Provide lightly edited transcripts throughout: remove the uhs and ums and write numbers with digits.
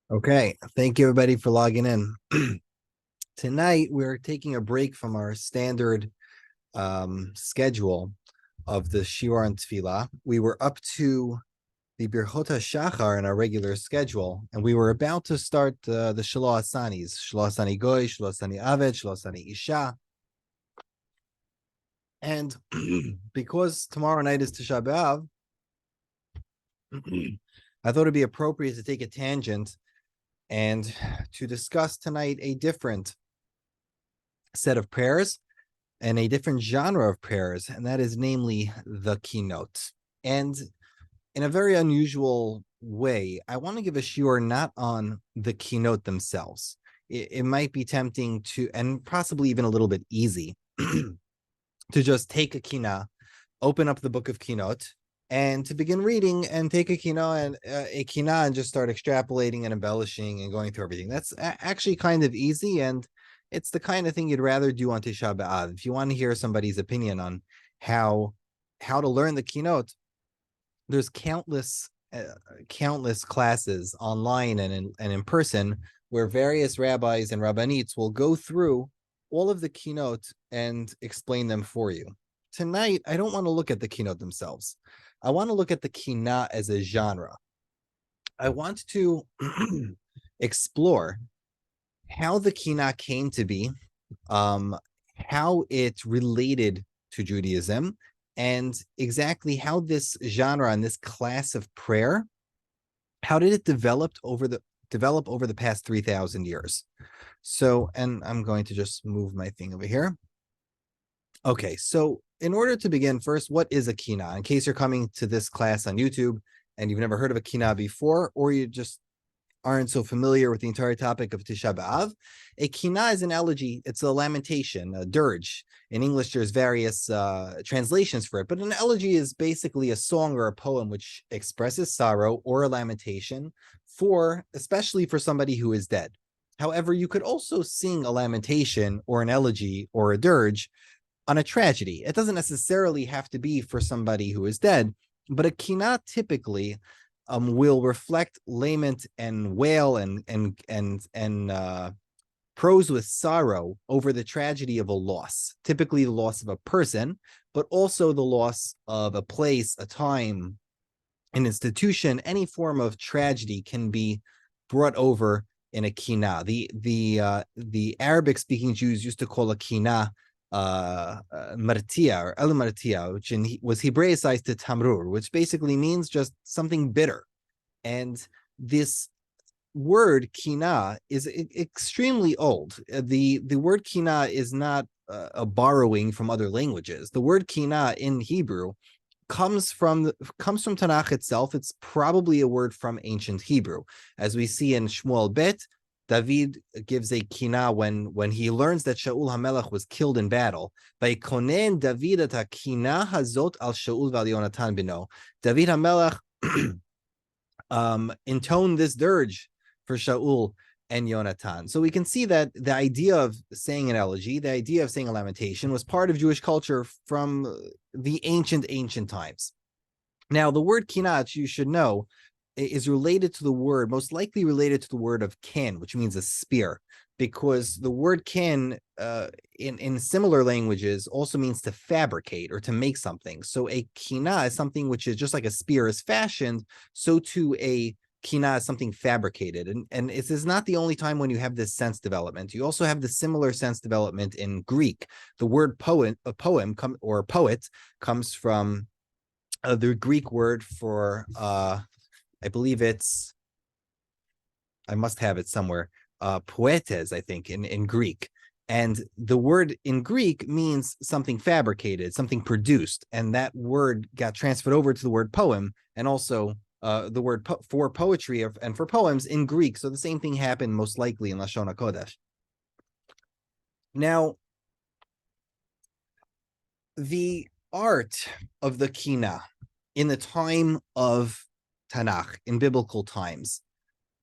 Okay, thank you everybody for logging in. Tonight we're taking a break from our standard schedule of the Shiur and Tefillah. We were up to the Birchot HaShachar in our regular schedule, and we were about to start the Shelo Hasanis, Shelo Hasani Goy, Shelo Hasani Aved, Shelo Hasani Isha. And because tomorrow night is Tisha B'Av, I thought it'd be appropriate to take a tangent and to discuss tonight a different set of prayers and a different genre of prayers, and that is namely the keynote. And in a very unusual way, I want to give a shiur not on the keynote themselves. It might be tempting to, and possibly even a little bit easy, to just take a Kinah, open up the book of keynote, and to begin reading and take a Kinah and just start extrapolating and embellishing and going through everything. That's actually kind of easy, and it's the kind of thing you'd rather do on Tisha B'Av. If you want to hear somebody's opinion on how to learn the keynote, there's countless classes online and in person where various rabbis and rabbanites will go through all of the keynote and explain them for you. Tonight, I don't want to look at the keynote themselves. I want to look at the Kinah as a genre. I want to explore how the Kinah came to be, how it related to Judaism, and exactly how this genre and this class of prayer, how did it develop over the past 3,000 years? So, and I'm going to just move my thing over here. Okay, so in order to begin, first, what is a Kinah? In case you're coming to this class on YouTube and you've never heard of a Kinah before, or you just aren't so familiar with the entire topic of Tisha B'Av, a Kinah is an elegy. It's a lamentation, a dirge. In English, there's various translations for it, but an elegy is basically a song or a poem which expresses sorrow or a lamentation especially for somebody who is dead. However, you could also sing a lamentation or an elegy or a dirge on a tragedy. It doesn't necessarily have to be for somebody who is dead, but a Kinah typically will reflect lament and wail and prose with sorrow over the tragedy of a loss, typically the loss of a person, but also the loss of a place, a time, an institution. Any form of tragedy can be brought over in a Kinah. The Arabic speaking Jews used to call a Kinah martia or el martia, which was Hebraicized to tamrur, which basically means just something bitter. And this word Kinah is extremely old. The word Kinah is not a borrowing from other languages. The word Kinah in Hebrew comes from Tanakh itself. It's probably a word from ancient Hebrew, as we see in Shmuel Bet. David gives a Kinah when he learns that Shaul HaMelech was killed in battle. Vaykonen David et Kinah hazot al Shaul v'al Yonatan bino. David HaMelech intoned this dirge for Shaul and Yonatan. So we can see that the idea of saying an elegy, the idea of saying a lamentation, was part of Jewish culture from the ancient times. Now, the word kinah, you should know, is related to the word, most likely related to the word of kin, which means a spear, because the word kin in similar languages also means to fabricate or to make something. So a kinah is something which is just like a spear is fashioned, so too a kinah is something fabricated. And this is not the only time when you have this sense development. You also have the similar sense development in Greek. The word poet comes from the Greek word for I believe it's, I must have it somewhere, poetes, I think, in Greek. And the word in Greek means something fabricated, something produced. And that word got transferred over to the word poem, and also the word for poetry and for poems in Greek. So the same thing happened most likely in Lashon HaKodesh. Now, the art of the Kinah in the time of Tanakh, in biblical times,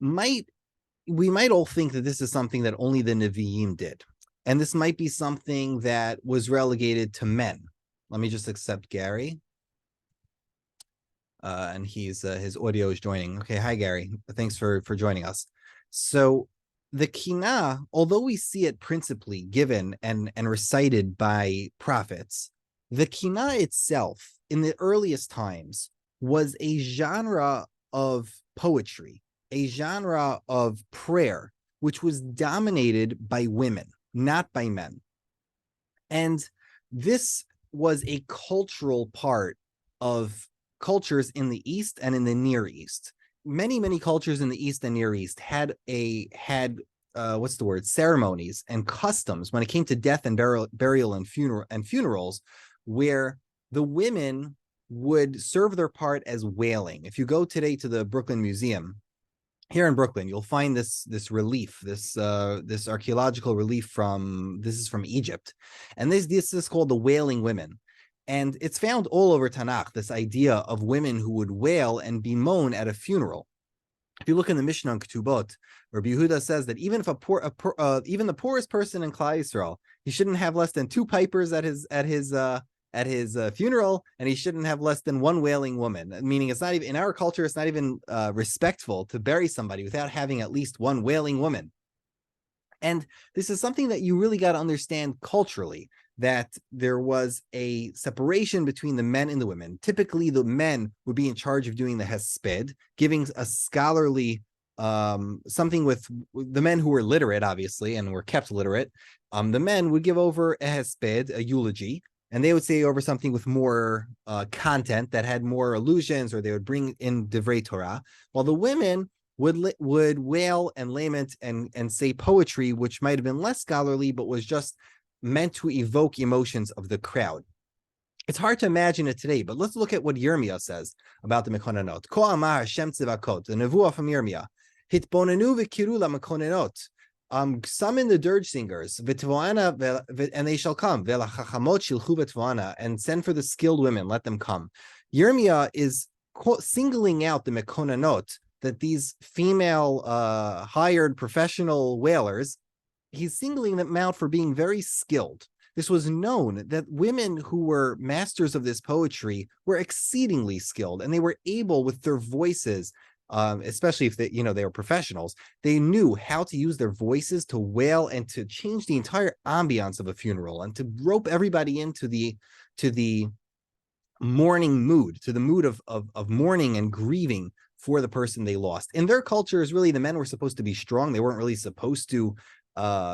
we might all think that this is something that only the Nevi'im did. And this might be something that was relegated to men. Let me just accept Gary. And his audio is joining. Okay, hi, Gary. Thanks for joining us. So the Kinah, although we see it principally given and recited by prophets, the Kinah itself in the earliest times was a genre of poetry, a genre of prayer, which was dominated by women, not by men. And this was a cultural part of cultures in the East and in the Near East. Many cultures in the East and Near East had what's the word, ceremonies and customs when it came to death and burial and funerals, where the women would serve their part as wailing. If you go today to the Brooklyn Museum, here in Brooklyn, you'll find this relief, this archaeological relief from Egypt, and this is called the Wailing Women, and it's found all over Tanakh. This idea of women who would wail and bemoan at a funeral. If you look in the Mishnah on Ketubot, Rabbi Yehuda says that even if even the poorest person in Klal Yisrael, he shouldn't have less than 2 pipers at his funeral, and he shouldn't have less than 1 wailing woman. Meaning, it's not even in our culture, it's not even respectful to bury somebody without having at least 1 wailing woman. And this is something that you really got to understand culturally, that there was a separation between the men and the women. Typically, the men would be in charge of doing the hesped, giving a scholarly something with the men who were literate, obviously, and were kept literate. The men would give over a hesped, a eulogy, and they would say over something with more content that had more allusions, or they would bring in Divrei Torah, while the women would wail and lament and say poetry, which might have been less scholarly, but was just meant to evoke emotions of the crowd. It's hard to imagine it today, but let's look at what Yirmiyah says about the Mekonanot. Ko amar Hashem tzivakot, the nevuah from Yirmiyah. Hitbonenu v'kiru lamekonanot. Summon the dirge singers, and they shall come. And send for the skilled women, let them come. Yirmiyah is singling out the Mekonanot, that these female hired professional wailers, he's singling them out for being very skilled. This was known that women who were masters of this poetry were exceedingly skilled, and they were able with their voices, especially if they were professionals, they knew how to use their voices to wail and to change the entire ambiance of a funeral and to rope everybody into the mourning mood, to the mood of mourning and grieving for the person they lost. In their cultures, really, the men were supposed to be strong. They weren't really supposed to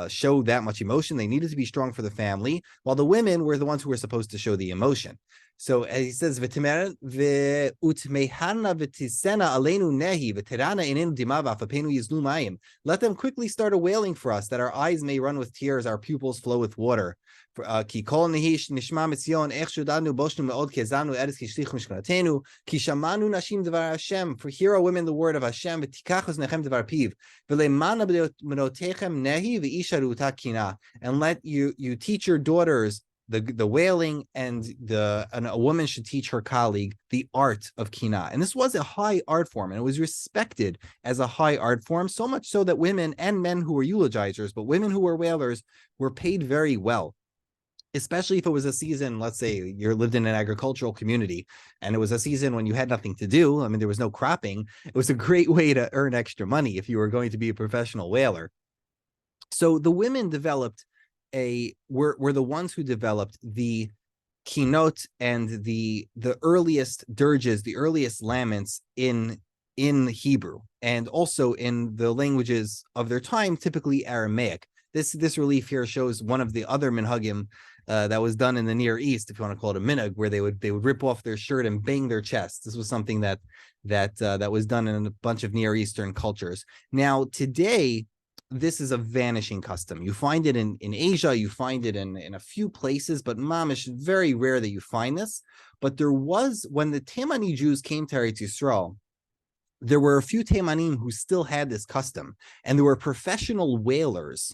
show that much emotion. They needed to be strong for the family, while the women were the ones who were supposed to show the emotion. So as he says, let them quickly start a wailing for us, that our eyes may run with tears, our pupils flow with water. For here a women the word of Hashem, and let you teach your daughters the wailing, and a woman should teach her colleague the art of Kinah. And this was a high art form, and it was respected as a high art form, so much so that women and men who were eulogizers, but women who were wailers, were paid very well. Especially if it was a season, let's say you lived in an agricultural community and it was a season when you had nothing to do. I mean, there was no cropping. It was a great way to earn extra money if you were going to be a professional whaler. So the women were the ones who developed the kinot and the earliest dirges, the earliest laments in Hebrew, and also in the languages of their time, typically Aramaic. This relief here shows one of the other minhagim that was done in the Near East, if you want to call it a minhag, where they would rip off their shirt and bang their chest. This was something that was done in a bunch of Near Eastern cultures. Now today, this is a vanishing custom. You find it in Asia, you find it in a few places, but mamish, very rare that you find this. But there was, when the Temani Jews came to Eretz Yisrael, there were a few Temanim who still had this custom, and there were professional whalers,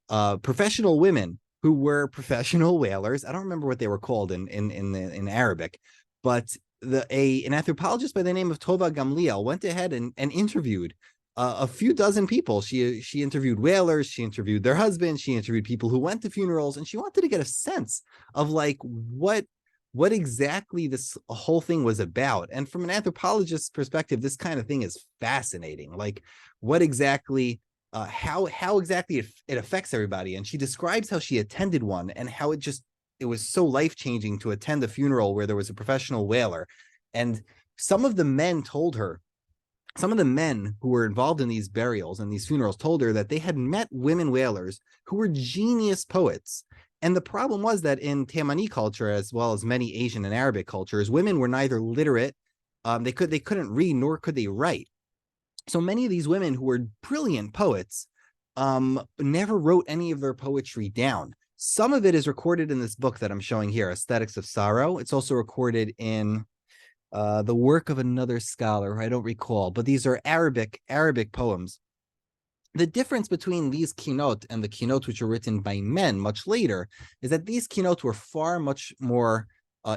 professional women who were professional whalers. I don't remember what they were called in Arabic, but an anthropologist by the name of Tova Gamliel went ahead and interviewed a few dozen people. She interviewed whalers, she interviewed their husbands, she interviewed people who went to funerals, and she wanted to get a sense of like what exactly this whole thing was about. And from an anthropologist's perspective, this kind of thing is fascinating. Like, what exactly how exactly it affects everybody. And she describes how she attended one and how it was so life-changing to attend a funeral where there was a professional whaler. And some of the men told her, some of the men who were involved in these burials and these funerals told her that they had met women whalers who were genius poets. And the problem was that in Taimani culture, as well as many Asian and Arabic cultures, women were neither literate, they couldn't read, nor could they write. So many of these women who were brilliant poets never wrote any of their poetry down. Some of it is recorded in this book that I'm showing here, Aesthetics of Sorrow. It's also recorded in the work of another scholar, I don't recall, but these are Arabic poems. The difference between these kinot and the kinot which were written by men much later is that these kinot were far much more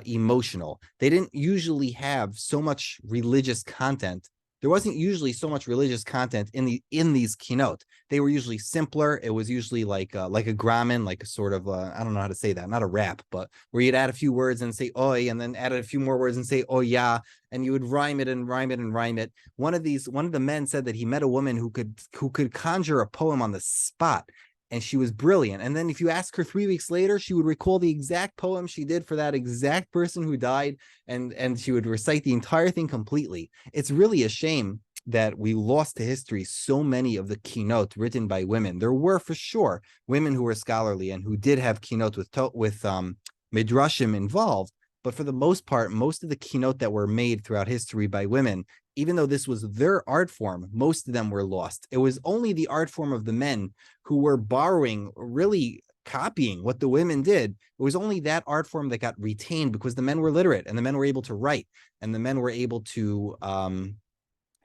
emotional. They didn't usually have so much religious content. There wasn't usually so much religious content in these kinot. They were usually simpler. It was usually like a grammon, like a sort of I don't know how to say that, not a rap, but where you'd add a few words and say oi, and then add a few more words and say oh yeah, and you would rhyme it and rhyme it and rhyme it. One of the men said that he met a woman who could conjure a poem on the spot, and she was brilliant. And then if you ask her 3 weeks later, she would recall the exact poem she did for that exact person who died, and she would recite the entire thing completely. It's really a shame that we lost to history so many of the kinot written by women. There were for sure women who were scholarly and who did have kinot with midrashim involved, but for the most part, most of the kinot that were made throughout history by women, even though this was their art form, most of them were lost. It was only the art form of the men who were borrowing, really copying what the women did. It was only that art form that got retained because the men were literate and the men were able to write and the men were able to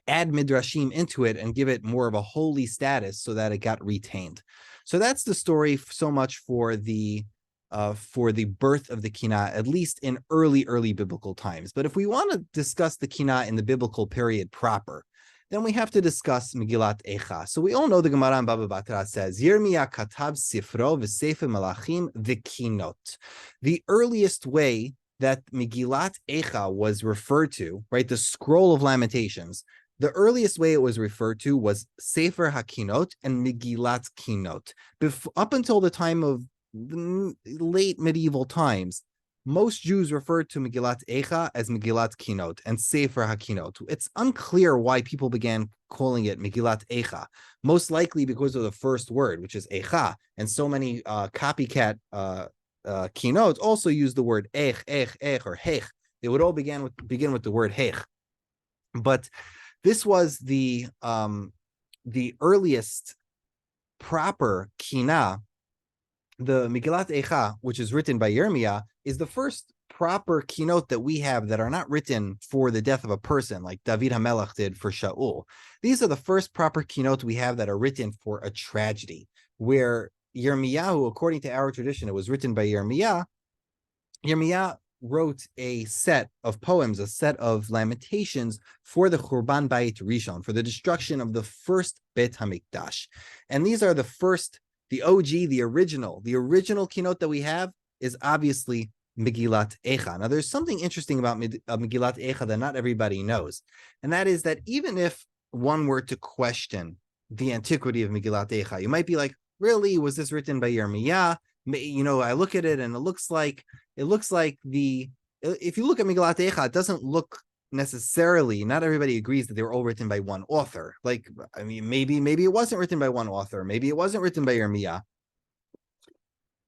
add midrashim into it and give it more of a holy status so that it got retained. So that's the story so much for the birth of the Kinah, at least in early biblical times. But if we want to discuss the Kinah in the biblical period proper, then we have to discuss Megillat Eicha. So we all know the Gemara in Baba Batra says, Yirmiyah katav sifro v'sefer malachim v'kinot. The earliest way that Megillat Eicha was referred to, right, the scroll of Lamentations, the earliest way it was referred to was Sefer HaKinot and Megillat Kinot. Up until the time of the late medieval times, most Jews referred to Megillat Eicha as Megillat Kinot and Sefer HaKinot. It's unclear why people began calling it Megillat Eicha, most likely because of the first word, which is Eicha, and so many copycat Kinot also use the word Eich, or Heich. They would all begin with the word Heich. But this was the earliest proper Kinah. The Megillat Eicha, which is written by Yirmiyah, is the first proper kinot that we have that are not written for the death of a person, like David HaMelech did for Shaul. These are the first proper kinot we have that are written for a tragedy, where Yirmiyahu, according to our tradition, it was written by Yirmiyah. Yirmiyah wrote a set of poems, a set of lamentations for the Churban Bayit Rishon, for the destruction of the first Bet HaMikdash. And these are the first, the OG, the original kinot that we have is obviously Megillat Eicha. Now, there's something interesting about Megillat Eicha that not everybody knows, and that is that even if one were to question the antiquity of Megillat Eicha, you might be like, really, was this written by Yirmiyah? You know, I look at it and it looks like if you look at Megillat Eicha, it doesn't look necessarily, not everybody agrees that they were all written by one author. Like, I mean, maybe it wasn't written by one author. Maybe it wasn't written by Yirmiyah.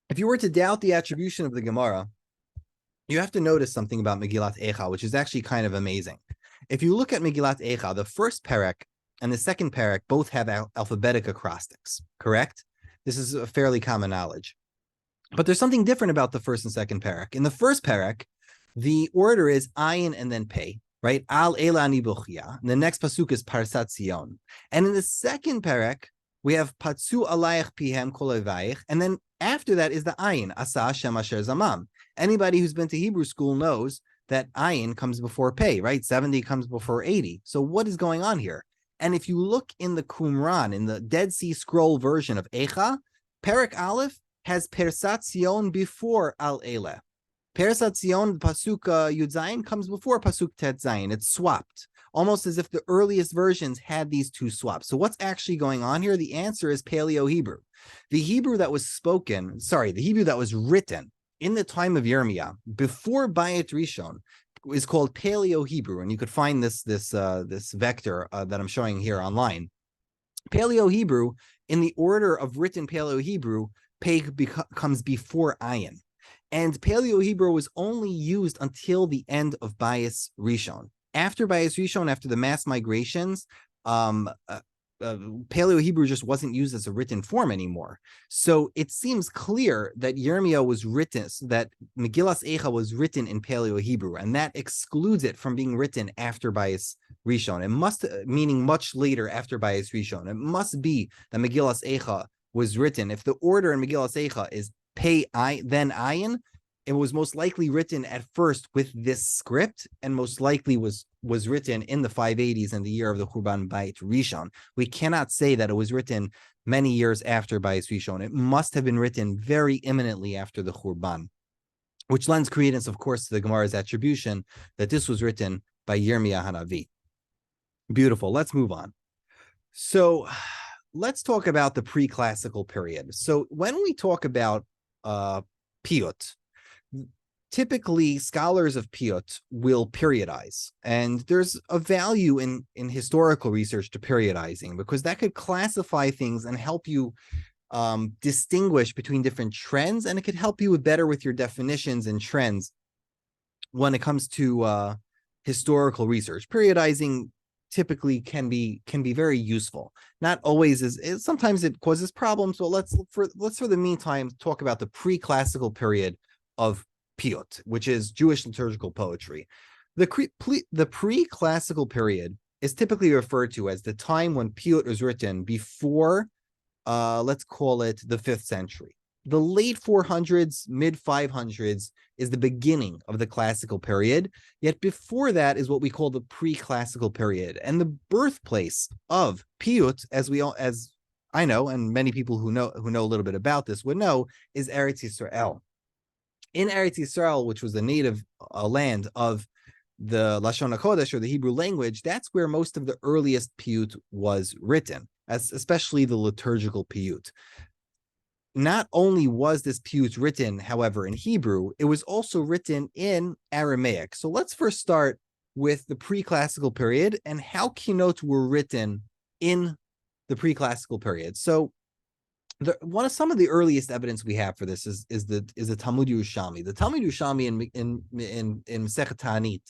If you were to doubt the attribution of the Gemara, you have to notice something about Megillat Eicha, which is actually kind of amazing. If you look at Megillat Eicha, the first perek and the second perek both have alphabetic acrostics, correct? This is a fairly common knowledge. But there's something different about the first and second perek. In the first perek, the order is ayin and then pei, right? Al ela ani buchia. The next pasuk is Parsat Zion. And in the second perek, we have patsu alayich pihem kol ovaich, and then after that is the ayin, asa Hashem asher zamam. Anybody who's been to Hebrew school knows that ayin comes before pei, right? 70 comes before 80. So what is going on here? And if you look in the Qumran, in the Dead Sea Scroll version of Eicha, perek Aleph has Persat Zion before Al Eleh. Peres Hatzion, Pasuk Yud Zayin, comes before Pasuk Tet Zayin. It's swapped, almost as if the earliest versions had these two swaps. So what's actually going on here? The answer is Paleo Hebrew. The Hebrew that was written in the time of Yirmiyah, before Bayit Rishon, is called Paleo Hebrew. And you could find this vector that I'm showing here online. Paleo Hebrew, in the order of written Paleo Hebrew, comes before Ayin. And Paleo Hebrew was only used until the end of Bayis Rishon. After Bayis Rishon, after the mass migrations, Paleo Hebrew just wasn't used as a written form anymore. So it seems clear that Yirmiyah was written, that Megillas Eicha was written in Paleo Hebrew, and that excludes it from being written after Bayis Rishon. It must, meaning much later after Bayis Rishon. It must be that Megillas Eicha was written. If the order in Megillas Eicha is Pei then Ayin, it was most likely written at first with this script, and most likely was written in the 580s in the year of the Churban Bayit Rishon. We cannot say that it was written many years after Bayit Rishon. It must have been written very imminently after the Churban, which lends credence, of course, to the Gemara's attribution that this was written by Yirmiyah Hanavi. Beautiful. Let's move on. So let's talk about the pre-classical period. So when we talk about piyut, typically scholars of piyut will periodize, and there's a value in historical research to periodizing, because that could classify things and help you distinguish between different trends, and it could help you better with your definitions and trends when it comes to historical research. Periodizing typically can be very useful. Not always sometimes it causes problems. So let's for the meantime talk about the pre-classical period of piyut, which is Jewish liturgical poetry. The pre-classical period is typically referred to as the time when piyut was written before, let's call it the 5th century. The late 400s, mid 500s is the beginning of the classical period. Yet before that is what we call the pre-classical period. And the birthplace of piyut, as I know, and many people who know a little bit about this would know, is Eretz Yisrael. In Eretz Yisrael, which was the native land of the Lashon HaKodesh, or the Hebrew language, that's where most of the earliest piyut was written, especially the liturgical piyut. Not only was this piyut written, however, in Hebrew, it was also written in Aramaic. So let's first start with the pre-classical period and how kinot were written in the pre-classical period. So some of the earliest evidence we have for this is the Talmud Yerushalmi. The Talmud Yerushalmi in Masechet Ta'anit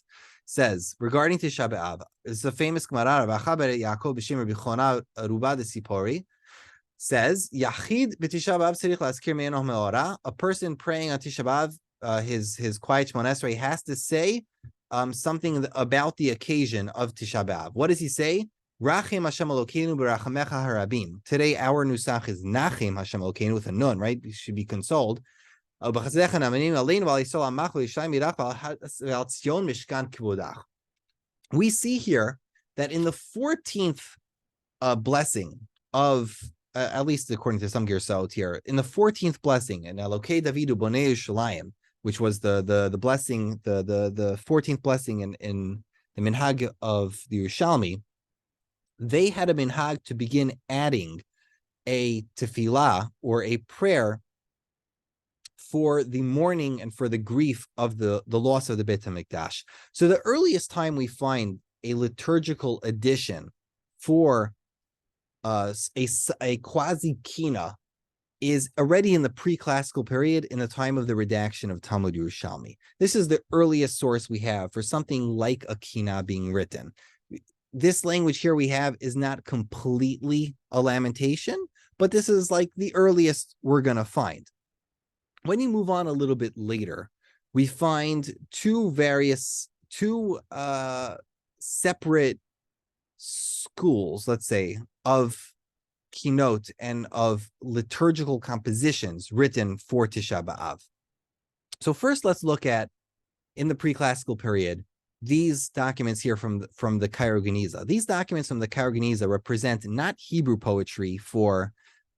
says regarding Tisha B'Av, it's a famous Gemara, Yaakov b'Shem Rabbi Chona Ruba de Sipori, says Yachid b'Tisha B'Av tzarich laskir me'enoh me'ora. A person praying on Tisha B'Av, his quiet Shemona Esrei, has to say something about the occasion of Tisha B'Av. What does he say? Rachim Hashem Elokeinu b'rachamecha harabim. Today our nusach is Nachim Hashem Elokeinu with a nun, right? You should be consoled. We see here that in the 14th blessing of, at least according to some Gersot here, in the 14th blessing, and Elokei Davidu Bonei Yerushalayim, which was the blessing, the 14th blessing in the minhag of the Yerushalmi, they had a minhag to begin adding a tefillah, or a prayer, for the mourning and for the grief of the loss of the Beit HaMikdash. So the earliest time we find a liturgical addition for a quasi Kinah is already in the pre-classical period, in the time of the redaction of Talmud Yerushalmi. This is the earliest source we have for something like a Kinah being written. This language here we have is not completely a lamentation, but this is like the earliest we're going to find. When you move on a little bit later, we find two separate schools, let's say, of kinot and of liturgical compositions written for Tisha B'Av. So first, let's look at, in the pre-classical period, these documents here from the Cairo Geniza. These documents from the Cairo Geniza represent not Hebrew poetry for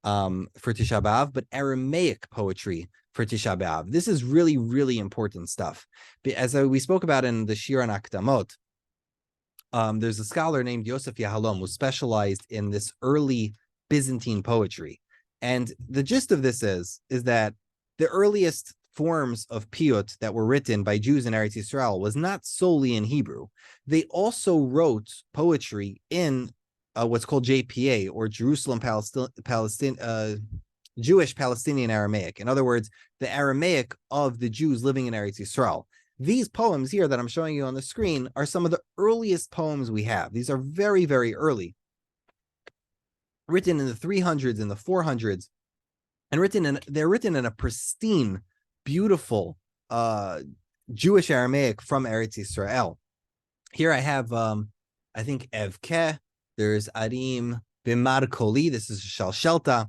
Tisha B'Av, but Aramaic poetry for Tisha B'Av. This is really, really important stuff. As we spoke about in the Shir and Akdamot, there's a scholar named Yosef Yahalom who specialized in this early Byzantine poetry. And the gist of this is that the earliest forms of piyut that were written by Jews in Eretz Yisrael was not solely in Hebrew. They also wrote poetry in what's called JPA, or Jerusalem Jewish Palestinian Aramaic. In other words, the Aramaic of the Jews living in Eretz Yisrael. These poems here that I'm showing you on the screen are some of the earliest poems we have. These are very, very early, written in the 300s and the 400s, and they're written in a pristine, beautiful Jewish Aramaic from Eretz Yisrael. Here I have, I think, Evke. There's Arim Bimar Koli. This is Shalshelta.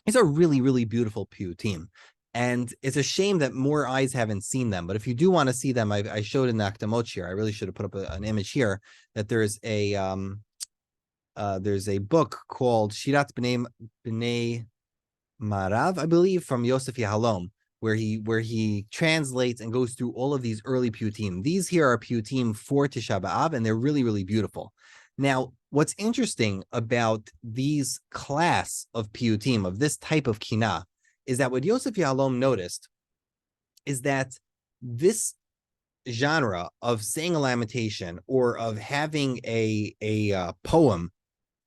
These are really, really beautiful piyutim. And it's a shame that more eyes haven't seen them. But if you do want to see them, I showed in the Akdamot here. I really should have put up an image here, that there's a book called Shirat B'nei Marav, I believe, from Yosef Yahalom, where he translates and goes through all of these early piyutim. These here are piyutim for Tisha B'Av, and they're really, really beautiful. Now, what's interesting about these class of piyutim, of this type of Kinah, is that what Yosef Yahalom noticed is that this genre of saying a lamentation or of having a poem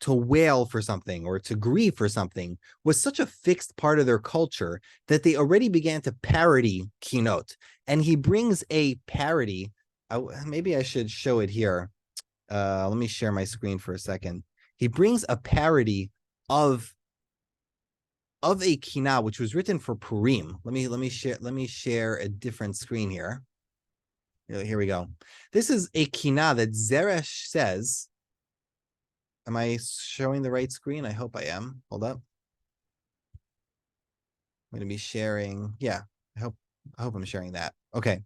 to wail for something or to grieve for something was such a fixed part of their culture that they already began to parody kinot. And he brings a parody. Maybe I should show it here. Let me share my screen for a second. He brings a parody of a Kinah, which was written for Purim. Let me share a different screen here. Here we go. This is a Kinah that Zeresh says. Am I showing the right screen? I hope I am. Hold up. I'm going to be sharing. Yeah, I hope I'm sharing that. Okay.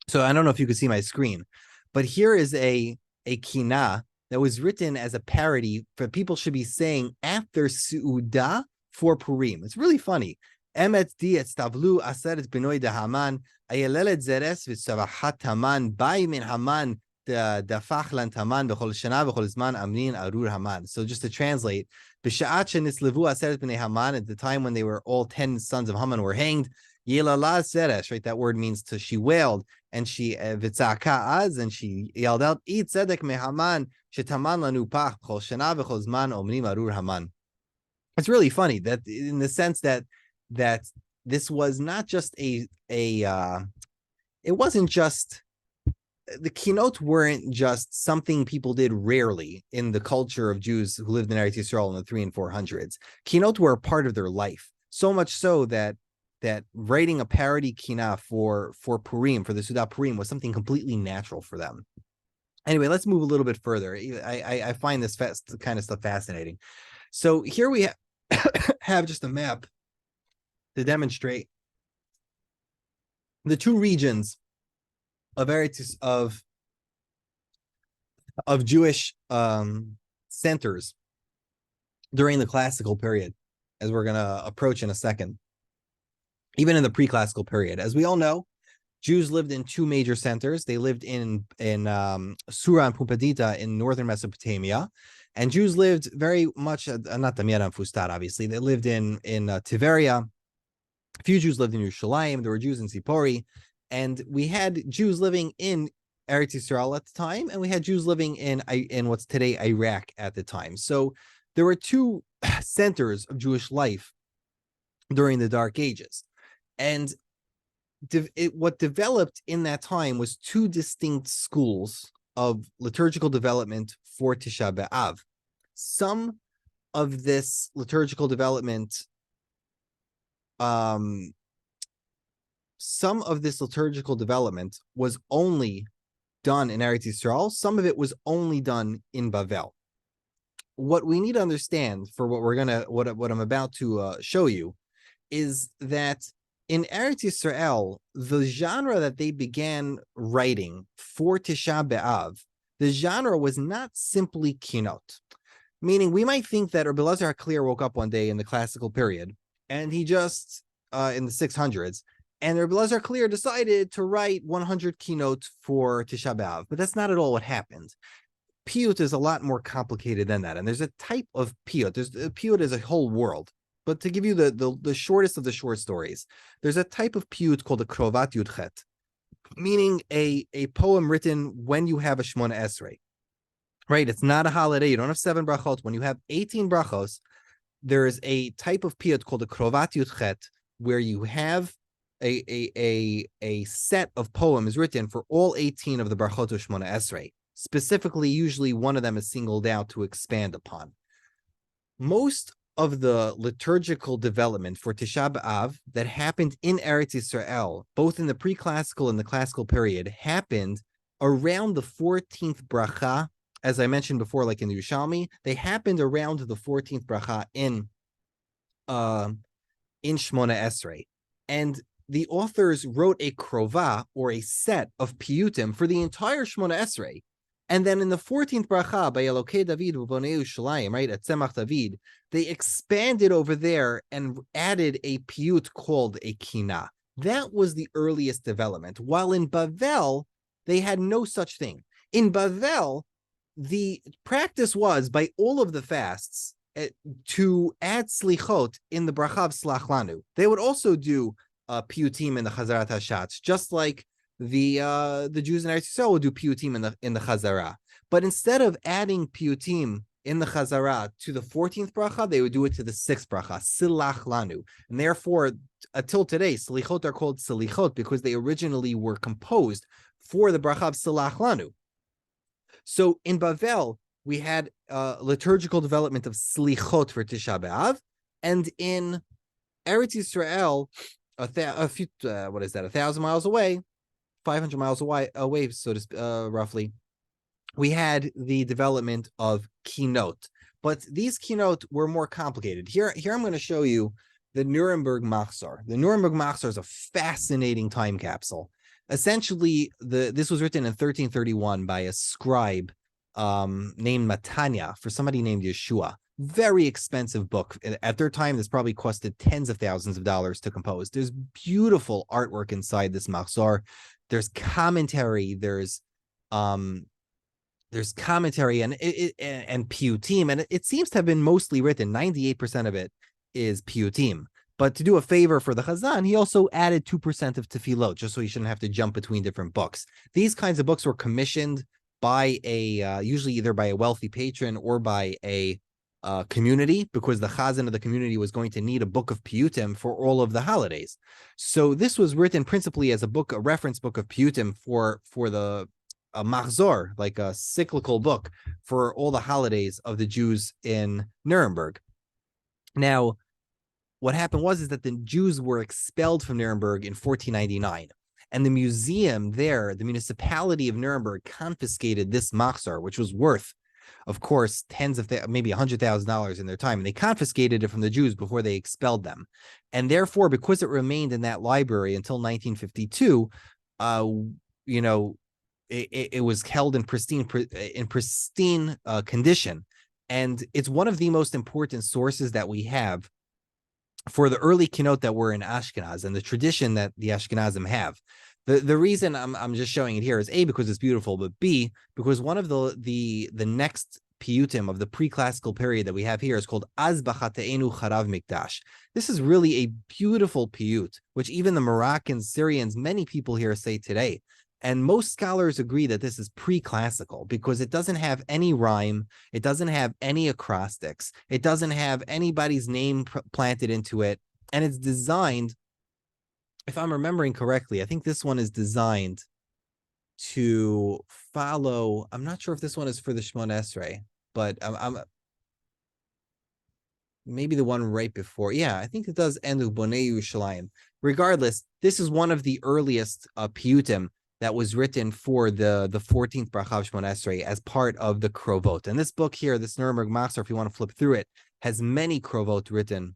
So I don't know if you can see my screen, but here is a Kinah that was written as a parody for people should be saying after Su'udah for Purim. It's really funny. Emet di et stavlu aseret benoy de Haman ayelelet zeres v'savahat Haman bay min Haman dafach lan Haman b'chol shana b'chol zman amnin arur Haman. So just to translate, b'sha'at shenislevu aseret b'nei Haman, at the time when they were all 10 sons of Haman were hanged, yelala zeres, right? That word means to, she wailed, and she v'tzaka az, and she yelled out, eat tzedek me Haman shetaman lanu pach b'chol shana b'chol zman omnim arur Haman. It's really funny that in the sense that this was not just it wasn't just, the kinot weren't just something people did rarely in the culture of Jews who lived in Eretz Yisrael in the 300s and 400s. Kinot were a part of their life, so much so that writing a parody kinah for Purim, for the Sudah Purim, was something completely natural for them. Anyway, let's move a little bit further. I find this kind of stuff fascinating. So here we have just a map to demonstrate the two regions of Eretz of Jewish centers during the classical period, as we're going to approach in a second. Even in the pre-classical period, as we all know, Jews lived in two major centers. They lived in Sura and Pumbedita in northern Mesopotamia, and Jews lived very much, not Damietta and Fustat, obviously. They lived in Tiberia. A few Jews lived in Yerushalayim. There were Jews in Sipori, and we had Jews living in Eretz Yisrael at the time, and we had Jews living in what's today Iraq at the time. So there were two centers of Jewish life during the Dark Ages, and what developed in that time was two distinct schools of liturgical development for Tisha B'Av. Some of this liturgical development was only done in Eretz Yisrael. Some of it was only done in Bavel. What we need to understand for what I'm about to show you is that in Eretz Yisrael, the genre that they began writing for Tisha B'Av, the genre was not simply kinot. Meaning, we might think that Rabbi Elazar HaKlir woke up one day in the classical period, and he just in the 600s. And Rabbi Elazar Clear decided to write 100 keynotes for Tisha B'Av, but that's not at all what happened. Piyut is a lot more complicated than that, and there's a type of piyut. Piyut is a whole world. But to give you the shortest of the short stories, there's a type of piyut called a krovat yudchet, meaning a poem written when you have a Shmona Esrei. Right? It's not a holiday. You don't have 7 brachot. When you have 18 brachos, there is a type of piyut called a krovat yudchet, where you have a set of poems written for all 18 of the brachot of Shmona Esrei. Specifically, usually one of them is singled out to expand upon. Most of the liturgical development for Tisha B'Av that happened in Eretz Yisrael, both in the pre-classical and the classical period, happened around the 14th bracha. As I mentioned before, like in the Yerushalmi, they happened around the 14th bracha in Shmona Esrei. And the authors wrote a krova, or a set of piyutim, for the entire Shmona Esrei. And then in the 14th bracha, by Elokei David Ubonei Yerushalayim, right, at Tzemach David, they expanded over there and added a piyut called a Kinah. That was the earliest development. While in Bavel, they had no such thing. In Bavel, the practice was, by all of the fasts, to add slichot in the bracha of Slach Lanu. They would also do piyutim in the Chazarat Hashatz, just like the Jews in Eretz Yisrael would do piyutim in the Chazara. But instead of adding piyutim in the Chazara to the 14th bracha, they would do it to the 6th bracha, Silach Lanu. And therefore, until today, slichot are called slichot because they originally were composed for the bracha of Silach Lanu. So in Bavel, we had liturgical development of slichot for Tisha B'Av, and in Eretz Yisrael, a few 1,000 miles away, 500 miles away, so to roughly, we had the development of kinot. But these kinot were more complicated. Here I'm going to show you the Nuremberg Machzor. The Nuremberg Machzor is a fascinating time capsule. Essentially, this was written in 1331 by a scribe named Matanya for somebody named Yeshua. Very expensive book. At their time, this probably costed tens of thousands of dollars to compose. There's beautiful artwork inside this Machzor. There's commentary. There's commentary and piyutim, and it seems to have been mostly written. 98% of it is piyutim. But to do a favor for the Chazan, he also added 2% of tefillot, just so he shouldn't have to jump between different books. These kinds of books were commissioned by usually either by a wealthy patron or by a community, because the Chazan of the community was going to need a book of piyutim for all of the holidays. So this was written principally as a reference book of piyutim for the Machzor, like a cyclical book for all the holidays of the Jews in Nuremberg. Now, what happened was that the Jews were expelled from Nuremberg in 1499. And the museum there, the municipality of Nuremberg, confiscated this Machzor, which was worth, of course, maybe $100,000 in their time. And they confiscated it from the Jews before they expelled them. And therefore, because it remained in that library until 1952, it was held in pristine condition. And it's one of the most important sources that we have for the early kinot that were in Ashkenaz and the tradition that the Ashkenazim have. The reason I'm just showing it here is A, because it's beautiful, but B, because one of the next piyutim of the pre-classical period that we have here is called Az B'Chateinu Charav Mikdash. This is really a beautiful piyut, which even the Moroccans, Syrians, many people here say today. And most scholars agree that this is pre-classical because it doesn't have any rhyme. It doesn't have any acrostics. It doesn't have anybody's name planted into it. And it's designed, if I'm remembering correctly, I think this one is designed to follow. I'm not sure if this one is for the Shmona Esrei, but I'm maybe the one right before. Yeah, I think it does end with Bonei Yerushalayim. Regardless, this is one of the earliest piyutim that was written for the 14th bracha of Shmona Esrei as part of the Krovot. And this book here, this Nuremberg Machzor, if you want to flip through it, has many Krovot written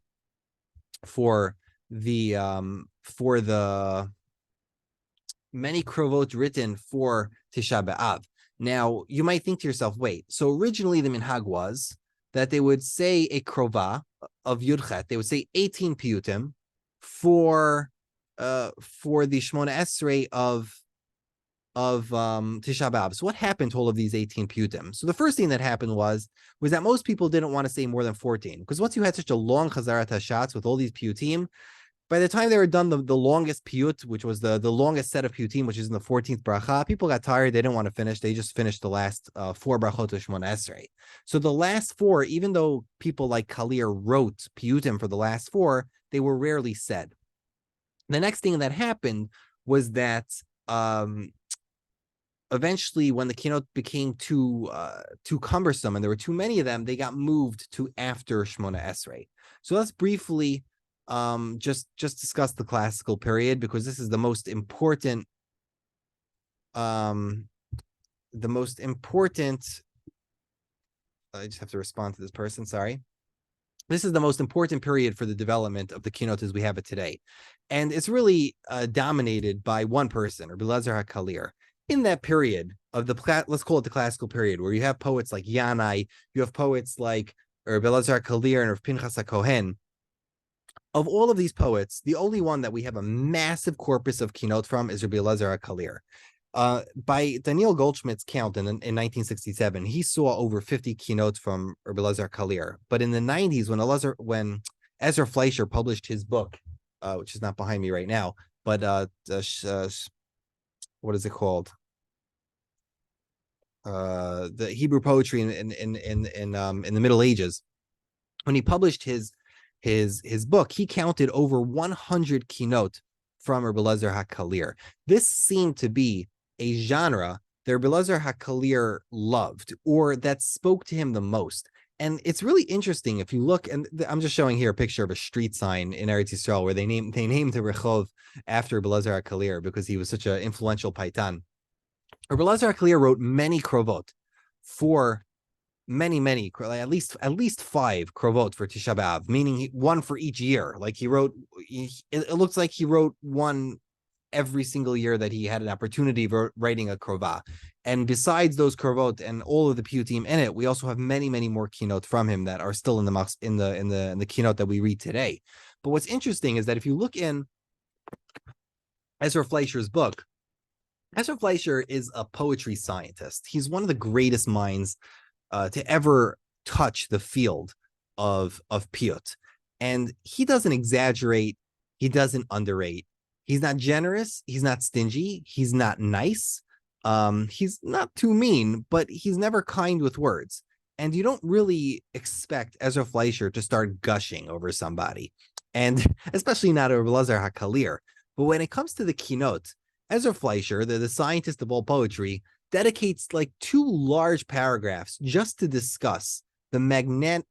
for the many Krovot written for Tisha B'Av. Now, you might think to yourself, wait, so originally the minhag was that they would say a krova of Yudchet, they would say 18 piyutim, for the Shmona Esrei of Tisha B'Av. So what happened to all of these 18 piyutim? So the first thing that happened was that most people didn't want to say more than 14, because once you had such a long Chazarat Hashatz with all these piyutim, by the time they were done the longest piyut, which was the longest set of piyutim, which is in the 14th bracha, people got tired. They didn't want to finish. They just finished the last 4 brachot of Shmona Esrei. So the last 4, even though people like Kalir wrote piyutim for the last 4, they were rarely said. The next thing that happened was that eventually, when the keynote became too cumbersome and there were too many of them, they got moved to after Shmona Esrei. So let's briefly just discuss the classical period, because this is the most important I just have to respond to this person, sorry. This is the most important period for the development of the keynote as we have it today, and it's really dominated by one person, Rabbi Elazar HaKalir. In that period of let's call it the classical period, where you have poets like Yanai, you have poets like Rabbi Elazar HaKalir and Rav Pinchas HaKohen. Of all of these poets, the only one that we have a massive corpus of keynote from is Rabbi Elazar HaKalir. By Daniel Goldschmidt's count in 1967, he saw over 50 keynotes from Rabbi Elazar HaKalir. But in the 90s, when Ezra Fleischer published his book, which is not behind me right now, but what is it called? The Hebrew poetry in the Middle Ages. When he published his book, he counted over 100 keynote from Rabbi Elazar HaKalir. This seemed to be a genre that Rabbi Elazar HaKalir loved, or that spoke to him the most. And it's really interesting if you look, and I'm just showing here a picture of a street sign in Eretz Yisrael where they named the Rehov after Rabbi Elazar HaKalir because he was such an influential paitan. Rabbi Elazar HaKalir wrote many krovot for many, at least 5 krovot for Tisha B'Av, meaning one for each year. Like it looks like he wrote one every single year that he had an opportunity of writing a krova. And besides those krovot and all of the piyutim in it, we also have many more keynote from him that are still in the keynote that we read today. But what's interesting is that if you look in Ezra Fleischer's book, Ezra Fleischer is a poetry scientist. He's one of the greatest minds to ever touch the field of piyut. And he doesn't exaggerate. He doesn't underrate. He's not generous. He's not stingy. He's not nice. He's not too mean, but he's never kind with words. And you don't really expect Ezra Fleischer to start gushing over somebody, and especially not over Elazar HaKalir. But when it comes to the keynote, Ezra Fleischer, the scientist of all poetry, dedicates like 2 large paragraphs just to discuss the magnificent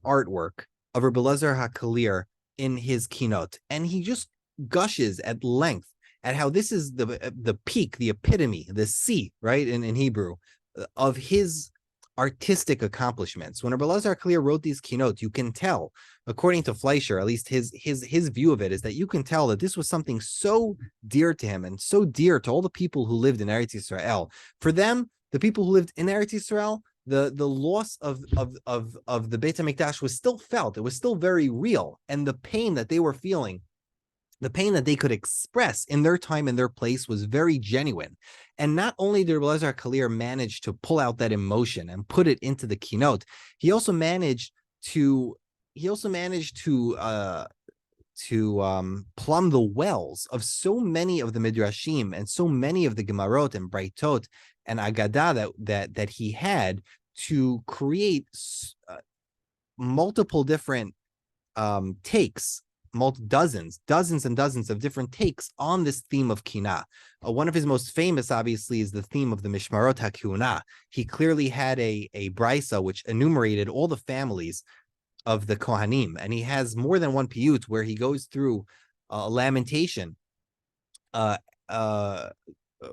artwork of Rabbi Elazar HaKalir in his keynote, and he just gushes at length at how this is the peak, the epitome, the C, right, in Hebrew, of his artistic accomplishments. When Rabbi Elazar HaKalir wrote these keynotes, you can tell, according to Fleischer, at least his view of it is that you can tell that this was something so dear to him and so dear to all the people who lived in Eretz Yisrael. For them, the people who lived in Eretz Yisrael, the loss of the Beit HaMikdash was still felt. It was still very real. And the pain that they were feeling, the pain that they could express in their time and their place, was very genuine. And not only did Rabbi Elazar HaKalir manage to pull out that emotion and put it into the keynote, he also managed to plumb the wells of so many of the midrashim and so many of the Gemarot and Braitot and Agadah that he had to create multiple different takes, dozens and dozens of different takes on this theme of Kinah. One of his most famous, obviously, is the theme of the Mishmarot HaKehunah. He clearly had a brisa which enumerated all the families of the Kohanim, and he has more than one piyut where he goes through a lamentation,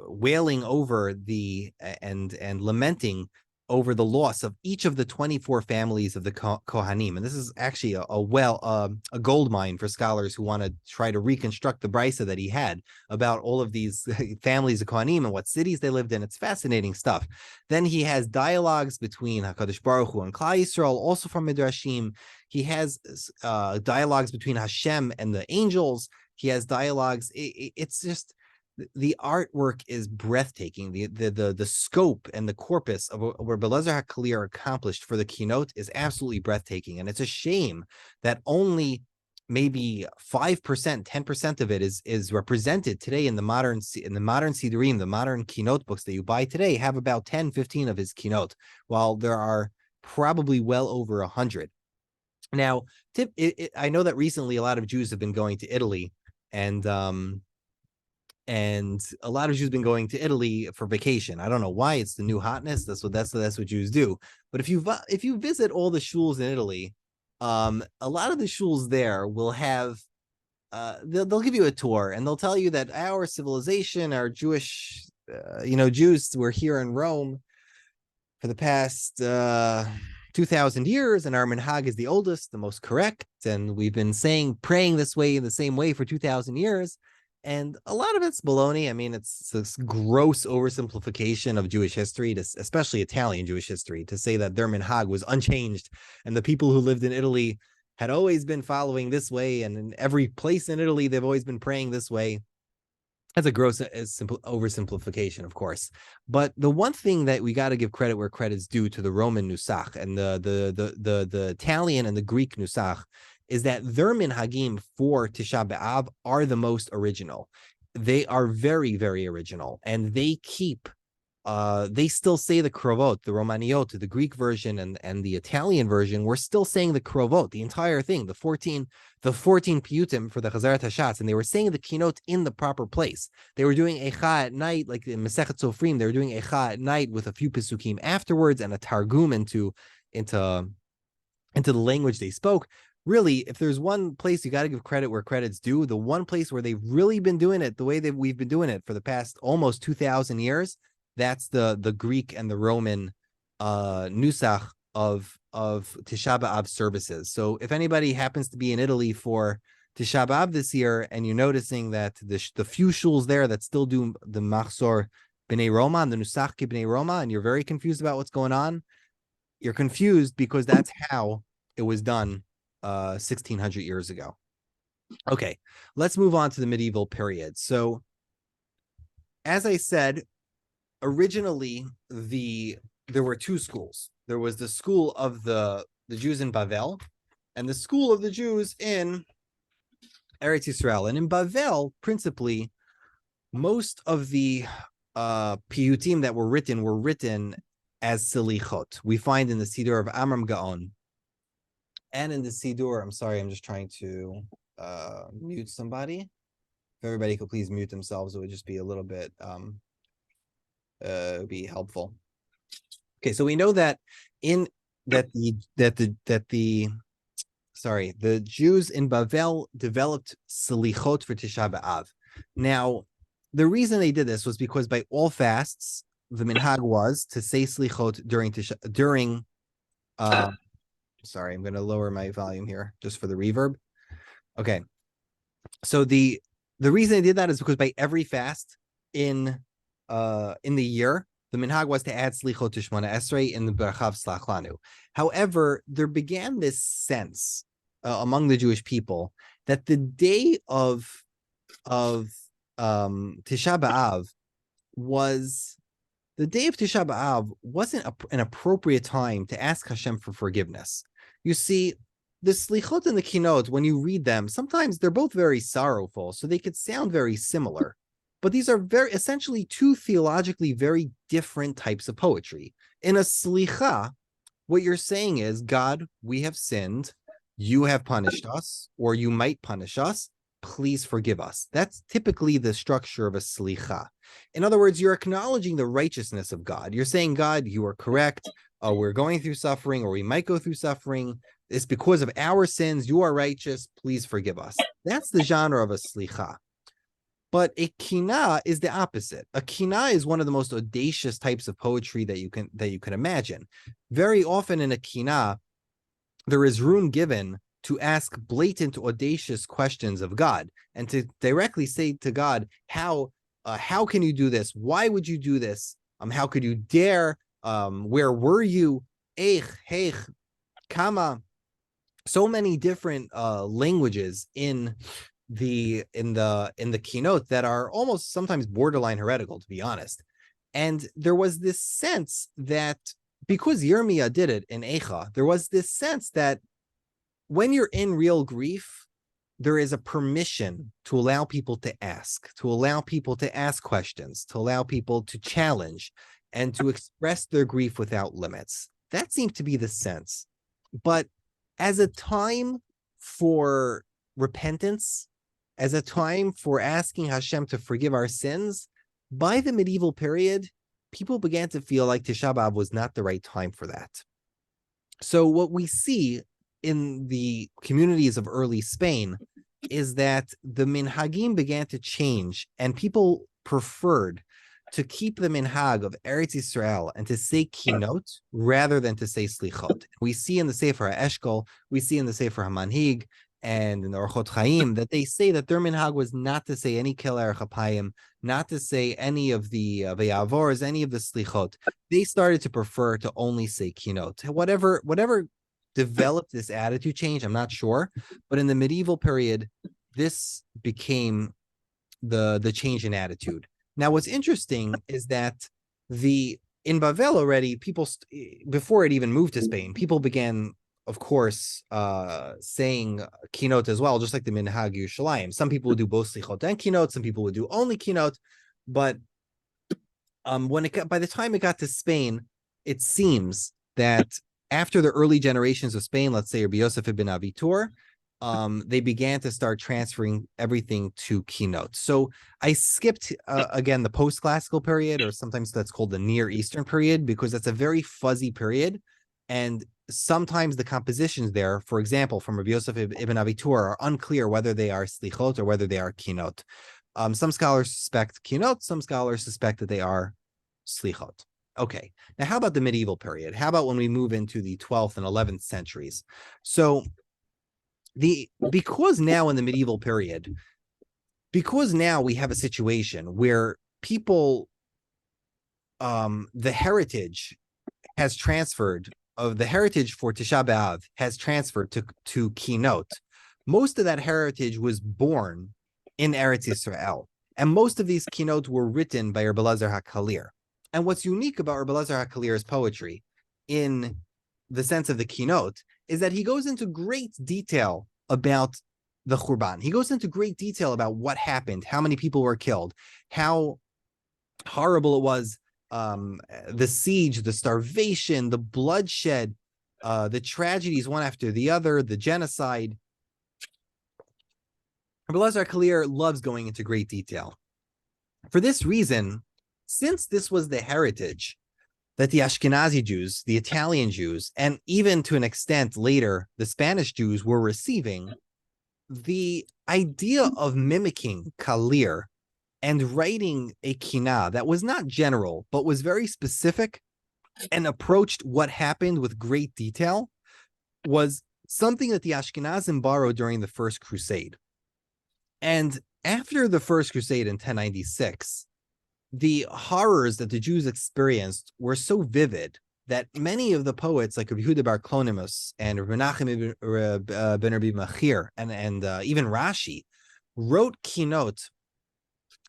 wailing over and lamenting over the loss of each of the 24 families of the Kohanim. And this is actually a gold mine for scholars who want to try to reconstruct the brisa that he had about all of these families of Kohanim and what cities they lived in. It's fascinating stuff. Then he has dialogues between HaKadosh Baruch Hu and Klal Yisrael, also from Midrashim. He has dialogues between Hashem and the angels. He has dialogues. It's just, the artwork is breathtaking. The scope and the corpus of where Belezer HaKalir accomplished for the Kinot is absolutely breathtaking. And it's a shame that only maybe 5%, 10% of it is represented today in the modern Sidurim, the modern Kinot books that you buy today have about 10, 15 of his Kinot, while there are probably well over 100. Now, I know that recently a lot of Jews have been going to Italy, and a lot of Jews have been going to Italy for vacation. I don't know why. It's the new hotness. That's what Jews do. But if you visit all the shuls in Italy, a lot of the shuls there will have they'll give you a tour, and they'll tell you that our civilization, our Jewish Jews were here in Rome for the past 2,000 years, and our minhag is the oldest, the most correct, and we've been praying this way in the same way for 2,000 years. And a lot of it's baloney. I mean, it's this gross oversimplification of Jewish history, especially Italian Jewish history, to say that their minhag was unchanged and the people who lived in Italy had always been following this way, and in every place in Italy they've always been praying this way. That's a gross oversimplification, of course. But the one thing that we got to give credit where credit's due to the Roman Nusach and the Italian and the Greek Nusach is that their minhagim for Tisha B'Av are the most original. They are very, very original, and they keep, they still say the krovot, the Romaniot, the Greek version and the Italian version. We're still saying the krovot, the entire thing, the 14 piyutim for the Chazarat Hashatz, and they were saying the kinot in the proper place. They were doing Eicha at night, like in Masechet Sofrim. They were doing Eicha at night with a few pisukim afterwards and a targum into the language they spoke. Really, if there's one place you got to give credit where credit's due, the one place where they've really been doing it the way that we've been doing it for the past almost 2,000 years, that's the Greek and the Roman nusach of Tisha B'Av services. So if anybody happens to be in Italy for Tisha B'Av this year, and you're noticing that the few shuls there that still do the Machzor B'nai Roma and the Nusach B'nai Roma, and you're very confused about what's going on, you're confused because that's how it was done 1,600 years ago. Okay, let's move on to the medieval period. So, as I said, originally there were two schools. There was the school of the Jews in Bavel, and the school of the Jews in Eretz Yisrael. And in Bavel, principally, most of the piyutim that were written as silichot. We find in the Siddur of Amram Gaon, and in the Siddur, I'm sorry, I'm just trying to mute somebody. If everybody could please mute themselves, it would just be a little bit be helpful. Okay, so we know that the Jews in Bavel developed selichot for Tisha B'Av. Now, the reason they did this was because by all fasts, the minhag was to say selichot during sorry, I'm going to lower my volume here just for the reverb. Okay, so the reason they did that is because by every fast in the year, the minhag was to add slichot to Shmona Esrei in the Berachav Slach Lanu. However, there began this sense among the Jewish people that the day of Tisha B'Av wasn't an appropriate time to ask Hashem for forgiveness. You see, the slichot and the kinot, when you read them, sometimes they're both very sorrowful, so they could sound very similar. But these are essentially two theologically very different types of poetry. In a slicha, what you're saying is, God, we have sinned, you have punished us, or you might punish us, please forgive us. That's typically the structure of a slicha. In other words, you're acknowledging the righteousness of God. You're saying, God, you are correct. We're going through suffering, or we might go through suffering. It's because of our sins. You are righteous. Please forgive us. That's the genre of a slicha. But a Kinah is the opposite. A Kinah is one of the most audacious types of poetry that you can imagine. Very often in a Kinah, there is room given to ask blatant, audacious questions of God and to directly say to God, how can you do this? Why would you do this? How could you dare? Where were you? Eich, heich, kama. So many different languages in the keynote that are almost sometimes borderline heretical, to be honest. And there was this sense that because Yirmiyah did it in Eicha, there was this sense that when you're in real grief, there is a permission to allow people to ask questions, to allow people to challenge, and to express their grief without limits. That seemed to be the sense. But as a time for repentance, as a time for asking Hashem to forgive our sins, by the medieval period, people began to feel like Tisha B'Av was not the right time for that. So what we see in the communities of early Spain is that the minhagim began to change, and people preferred to keep the minhag of Eretz Yisrael and to say kinot rather than to say slichot. We see in the Sefer HaEshkol, we see in the Sefer HaManhig, and in the Orchot Chaim that they say that their minhag was not to say any keler chapayim, not to say any of the vayavors, any of the slichot. They started to prefer to only say kinot. Whatever developed this attitude change, I'm not sure, but in the medieval period, this became the change in attitude. Now, what's interesting is that in Bavel already, people, before it even moved to Spain, people began, of course, saying kinot as well, just like the Minhag Yerushalayim. Some people would do both slichot and kinot, some people would do only kinot, but by the time it got to Spain, it seems that after the early generations of Spain, let's say Rabbi Yosef ibn Avitur, they began to start transferring everything to kinot. So I skipped, again, the post-classical period, or sometimes that's called the Near Eastern period, because that's a very fuzzy period. And sometimes the compositions there, for example, from Rabbi Yosef ibn Avitur, are unclear whether they are slichot or whether they are kinot. Some scholars suspect kinot, some scholars suspect that they are slichot. Okay, now how about the medieval period? How about when we move into the 12th and 11th centuries? So because now in the medieval period, because now we have a situation where people, the heritage has transferred, of the heritage for Tisha B'Av has transferred to kinot. Most of that heritage was born in Eretz Yisrael, and most of these kinot were written by Rabbi Elazar HaKalir. And what's unique about Rabbi Elazar HaKalir's poetry, in the sense of the kinot, is that he goes into great detail about the Churban. He goes into great detail about what happened, how many people were killed, how horrible it was, the siege, the starvation, the bloodshed, the tragedies one after the other, the genocide. Rabbi Elazar HaKalir loves going into great detail. For this reason, since this was the heritage that the Ashkenazi Jews, the Italian Jews, and even to an extent later, the Spanish Jews were receiving, the idea of mimicking Kalir and writing a Kinah that was not general, but was very specific and approached what happened with great detail, was something that the Ashkenazim borrowed during the First Crusade. And after the First Crusade in 1096, the horrors that the Jews experienced were so vivid that many of the poets, like Rabbi Yehuda bar Clonimus and Rabbi Menachem ben Rabbi Machir, and even Rashi, wrote kinot.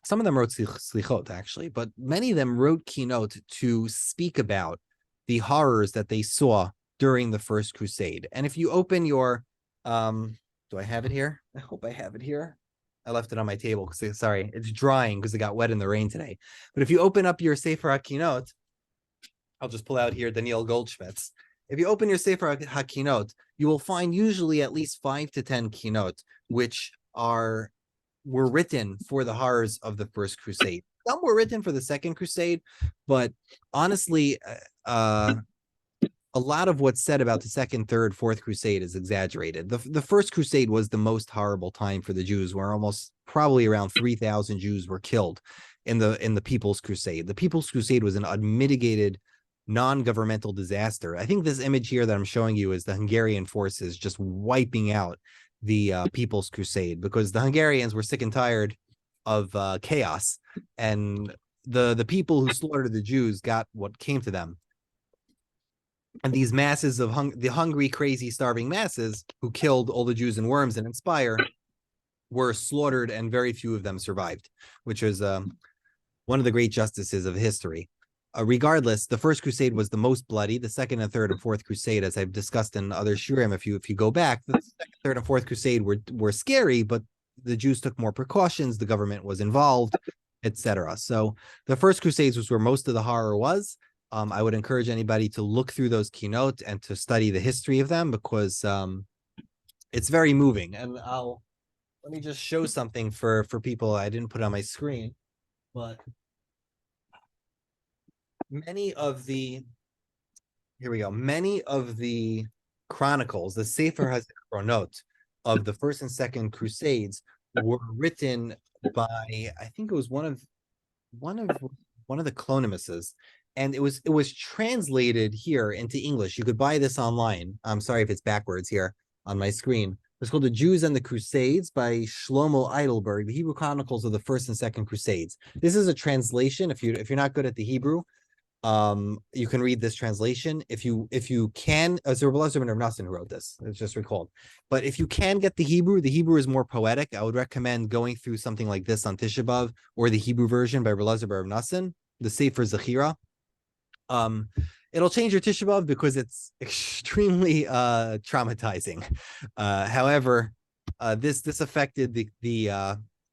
Some of them wrote slichot, actually, but many of them wrote kinot to speak about the horrors that they saw during the First Crusade. And if you open your, do I have it here? I hope I have it here. I left it on my table because, sorry, it's drying because it got wet in the rain today. But if you open up your Sefer HaKinot, I'll just pull out here Daniel Goldschmidt's. If you open your Sefer HaKinot, you will find usually at least 5 to 10 kinot, which were written for the horrors of the First Crusade. Some were written for the Second Crusade, but honestly, a lot of what's said about the second, third, fourth crusade is exaggerated. The first crusade was the most horrible time for the Jews, where almost probably around 3,000 Jews were killed in the People's Crusade. The People's Crusade was an unmitigated, non-governmental disaster. I think this image here that I'm showing you is the Hungarian forces just wiping out the People's Crusade, because the Hungarians were sick and tired of chaos, and the people who slaughtered the Jews got what came to them. And these masses of the hungry, crazy, starving masses who killed all the Jews and Worms and Inspire were slaughtered, and very few of them survived, which was one of the great justices of history. Regardless, the first crusade was the most bloody. The second and third and fourth crusade, as I've discussed in other shurim, if you go back, the second, third, and fourth crusade were scary, but the Jews took more precautions. The government was involved, etc. So the first crusades was where most of the horror was. I would encourage anybody to look through those keynote and to study the history of them, because it's very moving. And let me just show something for people. I didn't put on my screen, but many of the chronicles, the Sefer HaZichronot of the first and second crusades, were written by, I think it was one of the Clonimises, and it was translated here into English. You could buy this online. I'm sorry if it's backwards here on my screen. It's called The Jews and the Crusades by Shlomo Eidelberg, the Hebrew Chronicles of the First and Second Crusades. This is a translation. If you're not good at the Hebrew, you can read this translation. If you can, it's Rabbi Elazar ben Rav Nassan who wrote this. It's just recalled. But if you can get the Hebrew is more poetic. I would recommend going through something like this on Tisha B'Av, or the Hebrew version by Rabbi Elazar ben Rav Nassan, the Sefer Zechira. It'll change your Tisha B'Av because it's extremely traumatizing. However, this affected the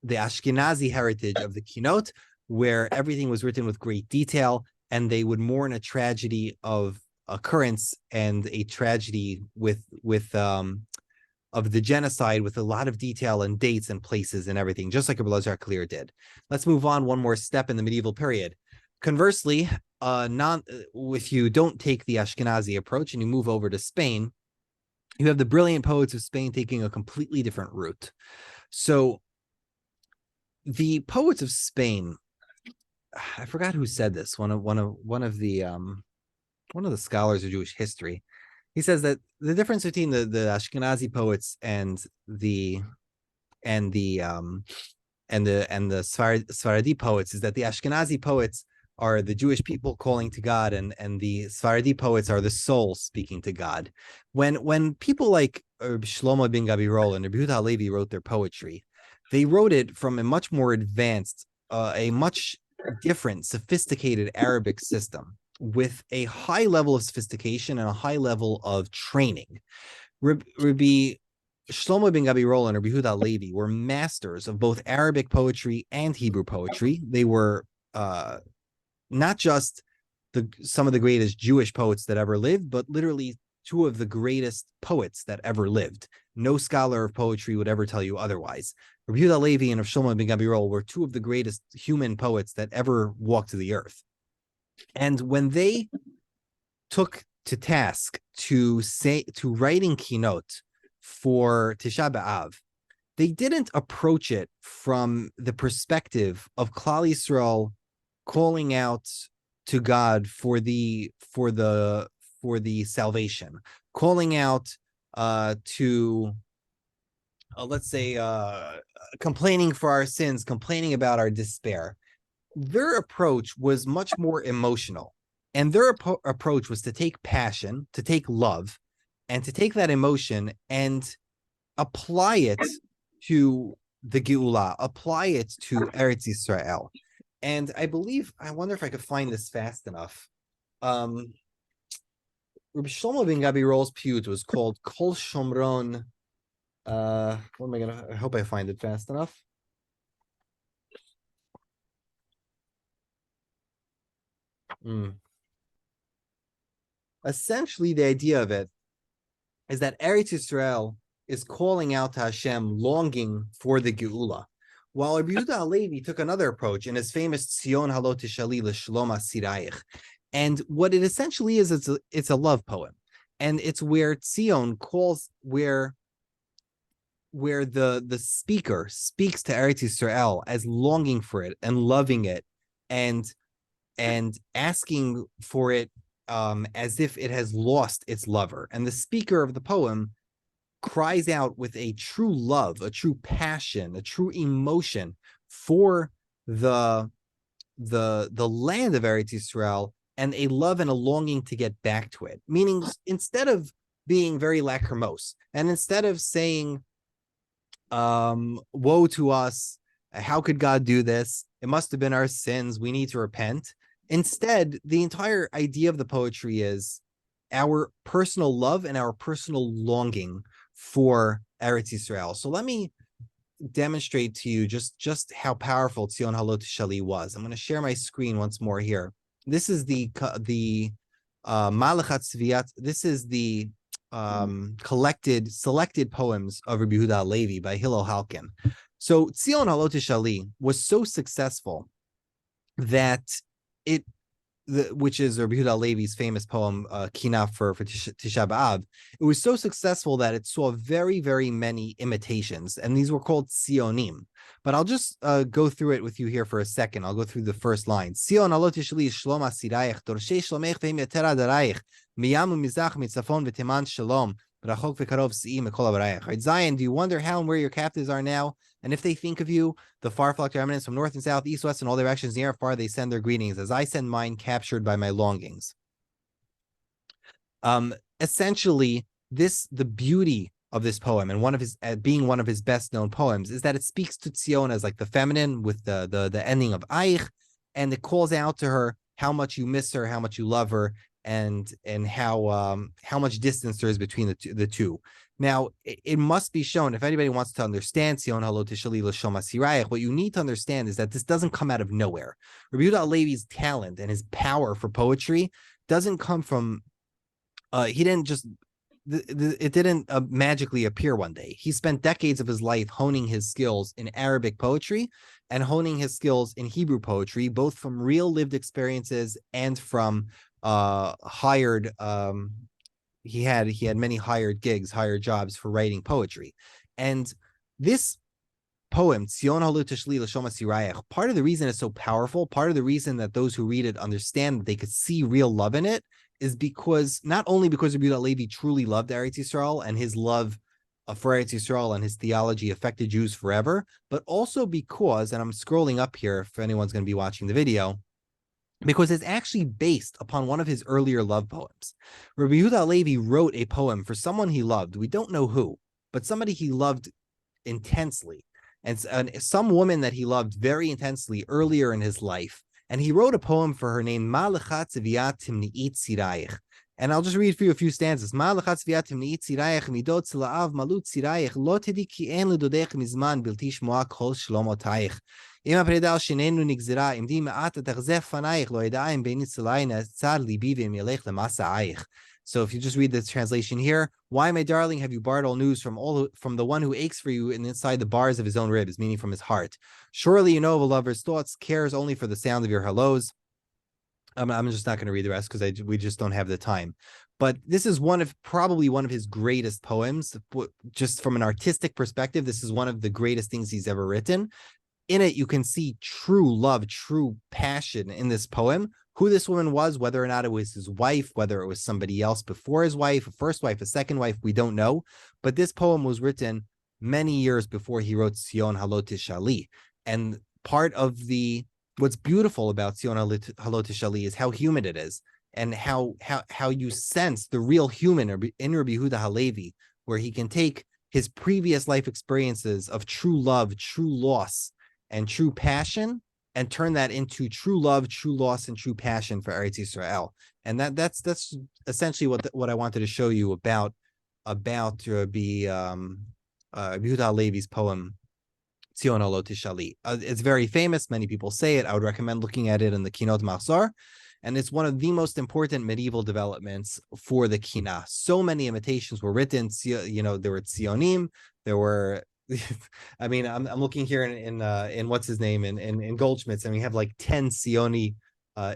Ashkenazi heritage of the Kinot, where everything was written with great detail, and they would mourn a tragedy of occurrence and a tragedy of the genocide with a lot of detail and dates and places and everything, just like Elazar Clear did. Let's move on one more step in the medieval period. Conversely, if you don't take the Ashkenazi approach and you move over to Spain, you have the brilliant poets of Spain taking a completely different route. So the poets of Spain, I forgot who said this. One of the scholars of Jewish history. He says that the difference between the Ashkenazi poets and the Sephardi poets is that the Ashkenazi poets are the Jewish people calling to God, and the Sephardi poets are the soul speaking to God. When people like Shlomo ben Gabirol and Rabbi Yehuda Halevi wrote their poetry, they wrote it from a much more advanced, a much different, sophisticated Arabic system with a high level of sophistication and a high level of training. Rabbi Shlomo ben Gabirol and Rabbi Yehuda Halevi were masters of both Arabic poetry and Hebrew poetry. They were not just some of the greatest Jewish poets that ever lived, but literally two of the greatest poets that ever lived. No scholar of poetry would ever tell you otherwise. Rabbi Yehuda Halevi and Shlomo ben Gabirol were two of the greatest human poets that ever walked the earth. And when they took to task to writing Kinot for Tisha B'Av, they didn't approach it from the perspective of Klal Yisrael calling out to God for the salvation, calling out to let's say complaining for our sins, complaining about our despair. Their approach was much more emotional, and their approach was to take passion, to take love, and to take that emotion and apply it to the Geulah, apply it to Eretz Yisrael. And I wonder if I could find this fast enough. Rabbi Shlomo ben Gabirol's piyut was called Kol Shomron. I hope I find it fast enough. Essentially, the idea of it is that Eretz Yisrael is calling out to Hashem, longing for the Geula, while Rabbi Yehuda Halevi took another approach in his famous Tzion Halot Tishali L'Shalom Asirayich. And what it essentially is, it's a love poem. And it's where Tzion calls, where the speaker speaks to Eretz Yisrael as longing for it and loving it, and asking for it as if it has lost its lover. And the speaker of the poem cries out with a true love, a true passion, a true emotion for the land of Eretz Yisrael, and a love and a longing to get back to it. Meaning, instead of being very lachrymose, and instead of saying, woe to us, how could God do this? It must have been our sins. We need to repent. Instead, the entire idea of the poetry is our personal love and our personal longing for Eretz Yisrael. So let me demonstrate to you just how powerful Tzion Halot Shali was. I'm going to share my screen once more here. This is the Malachat Tzviat. This is the selected poems of Rabbi Yehuda Halevi by Hillel Halkin. So Tzion Halot Shali was so successful that which is Rabbi Yehuda Halevi's famous poem, Kinah for Tisha B'Av. It was so successful that it saw very, very many imitations, and these were called Sionim. But I'll just go through it with you here for a second. I'll go through the first line. Sion alot sheli shlom asirayich, dorshei shlomech ve'im yater adarayich, miyam u'mizach mitzafon v'teman shalom, b'rachok v'karov si'im ekol abarayich. Right, Zion, do you wonder how and where your captives are now? And if they think of you, the far-flocked remnants from north and south, east, west, and all directions, near and far, they send their greetings, as I send mine, captured by my longings. Essentially, the beauty of this poem, and one of his being one of his best-known poems, is that it speaks to Tzion as like the feminine with the ending of Aich, and it calls out to her how much you miss her, how much you love her, and how much distance there is between the two. Now, it must be shown, if anybody wants to understand Tzion Halot Shali L'Shom Asirayich, what you need to understand is that this doesn't come out of nowhere. Rabbi Yehuda Halevi's talent and his power for poetry doesn't come from, he didn't just, it didn't magically appear one day. He spent decades of his life honing his skills in Arabic poetry and honing his skills in Hebrew poetry, both from real lived experiences and from hired he had many hired gigs, hired jobs for writing poetry. And this poem, Tzion Halot Shali L'Shom Asirayich, part of the reason it's so powerful, part of the reason that those who read it understand that they could see real love in it, is because not only because Rabbi Yehuda Halevi truly loved Eretz Yisrael, and his love for Eretz Yisrael and his theology affected Jews forever, but also because, and I'm scrolling up here if anyone's going to be watching the video, because it's actually based upon one of his earlier love poems. Rabbi Yehuda Halevi wrote a poem for someone he loved. We don't know who, but somebody he loved intensely, and some woman that he loved very intensely earlier in his life. And he wrote a poem for her named Malachat Tzviat Timni'it Sirayich. And I'll just read for you a few stanzas. Malachat Tzviat Timni'it Sirayich midot tzla'av malut Sirayich lo tedi ki en ledodech mizman bilti shmoa kol shlomotayich. Im ha'preda shenenu nigzera im di ma'at atachzef fanayich lo yeda'im beini tzalai ne'tzar libi v'im yelech lemasa'ayich. So if you just read this translation here, why, my darling, have you borrowed all news from the one who aches for you inside the bars of his own ribs, meaning from his heart? Surely you know of a lover's thoughts, cares only for the sound of your hellos. I'm just not going to read the rest because we just don't have the time. But this is probably one of his greatest poems. Just from an artistic perspective, this is one of the greatest things he's ever written. In it, you can see true love, true passion in this poem. Who this woman was, whether or not it was his wife, whether it was somebody else before his wife, a first wife, a second wife, we don't know. But this poem was written many years before he wrote Tzion Halot Shali. And part of what's beautiful about Tzion Halot Shali is how human it is, and how you sense the real human in Rabbi Yehuda Halevi, where he can take his previous life experiences of true love, true loss, and true passion, and turn that into true love, true loss, and true passion for Eretz Yisrael. And that's essentially what I wanted to show you about Rabbi Yehuda Halevi's poem Tzion Halot Shali. It's very famous. Many people say it. I would recommend looking at it in the Kinot Machzor. And it's one of the most important medieval developments for the Kinah. So many imitations were written. There were Tzionim. There were, I mean, I'm looking here in what's his name in Goldschmidt's, and we have like 10 Tzioni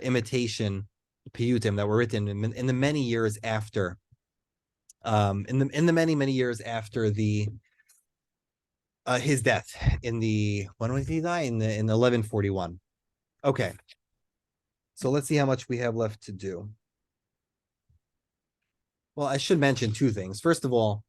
imitation piyutim that were written in the many years after, in the many years after the his death in the when did he die in 1141. Okay, so let's see how much we have left to do. Well, I should mention two things. First of all,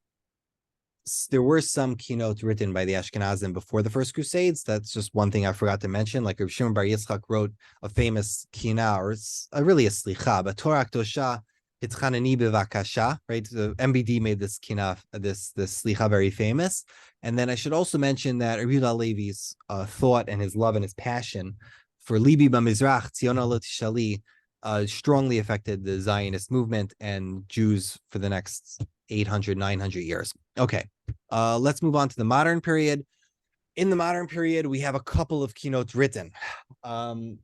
there were some keynotes written by the Ashkenazim before the First Crusades. That's just one thing I forgot to mention. Like Rav Shimon Bar Yitzchak wrote a famous Kinah, or really a slicha, but Torah Tosha Hitzchanani Bevakasha, right? The MBD made this Kinah, this slicha very famous. And then I should also mention that Rabbi Yehuda Levi's thought and his love and his passion for Libi B'Mizrach, Tzion Alot Shali, strongly affected the Zionist movement and Jews for the next 800, 900 years. Okay, let's move on to the modern period. In the modern period, we have a couple of keynotes written. Some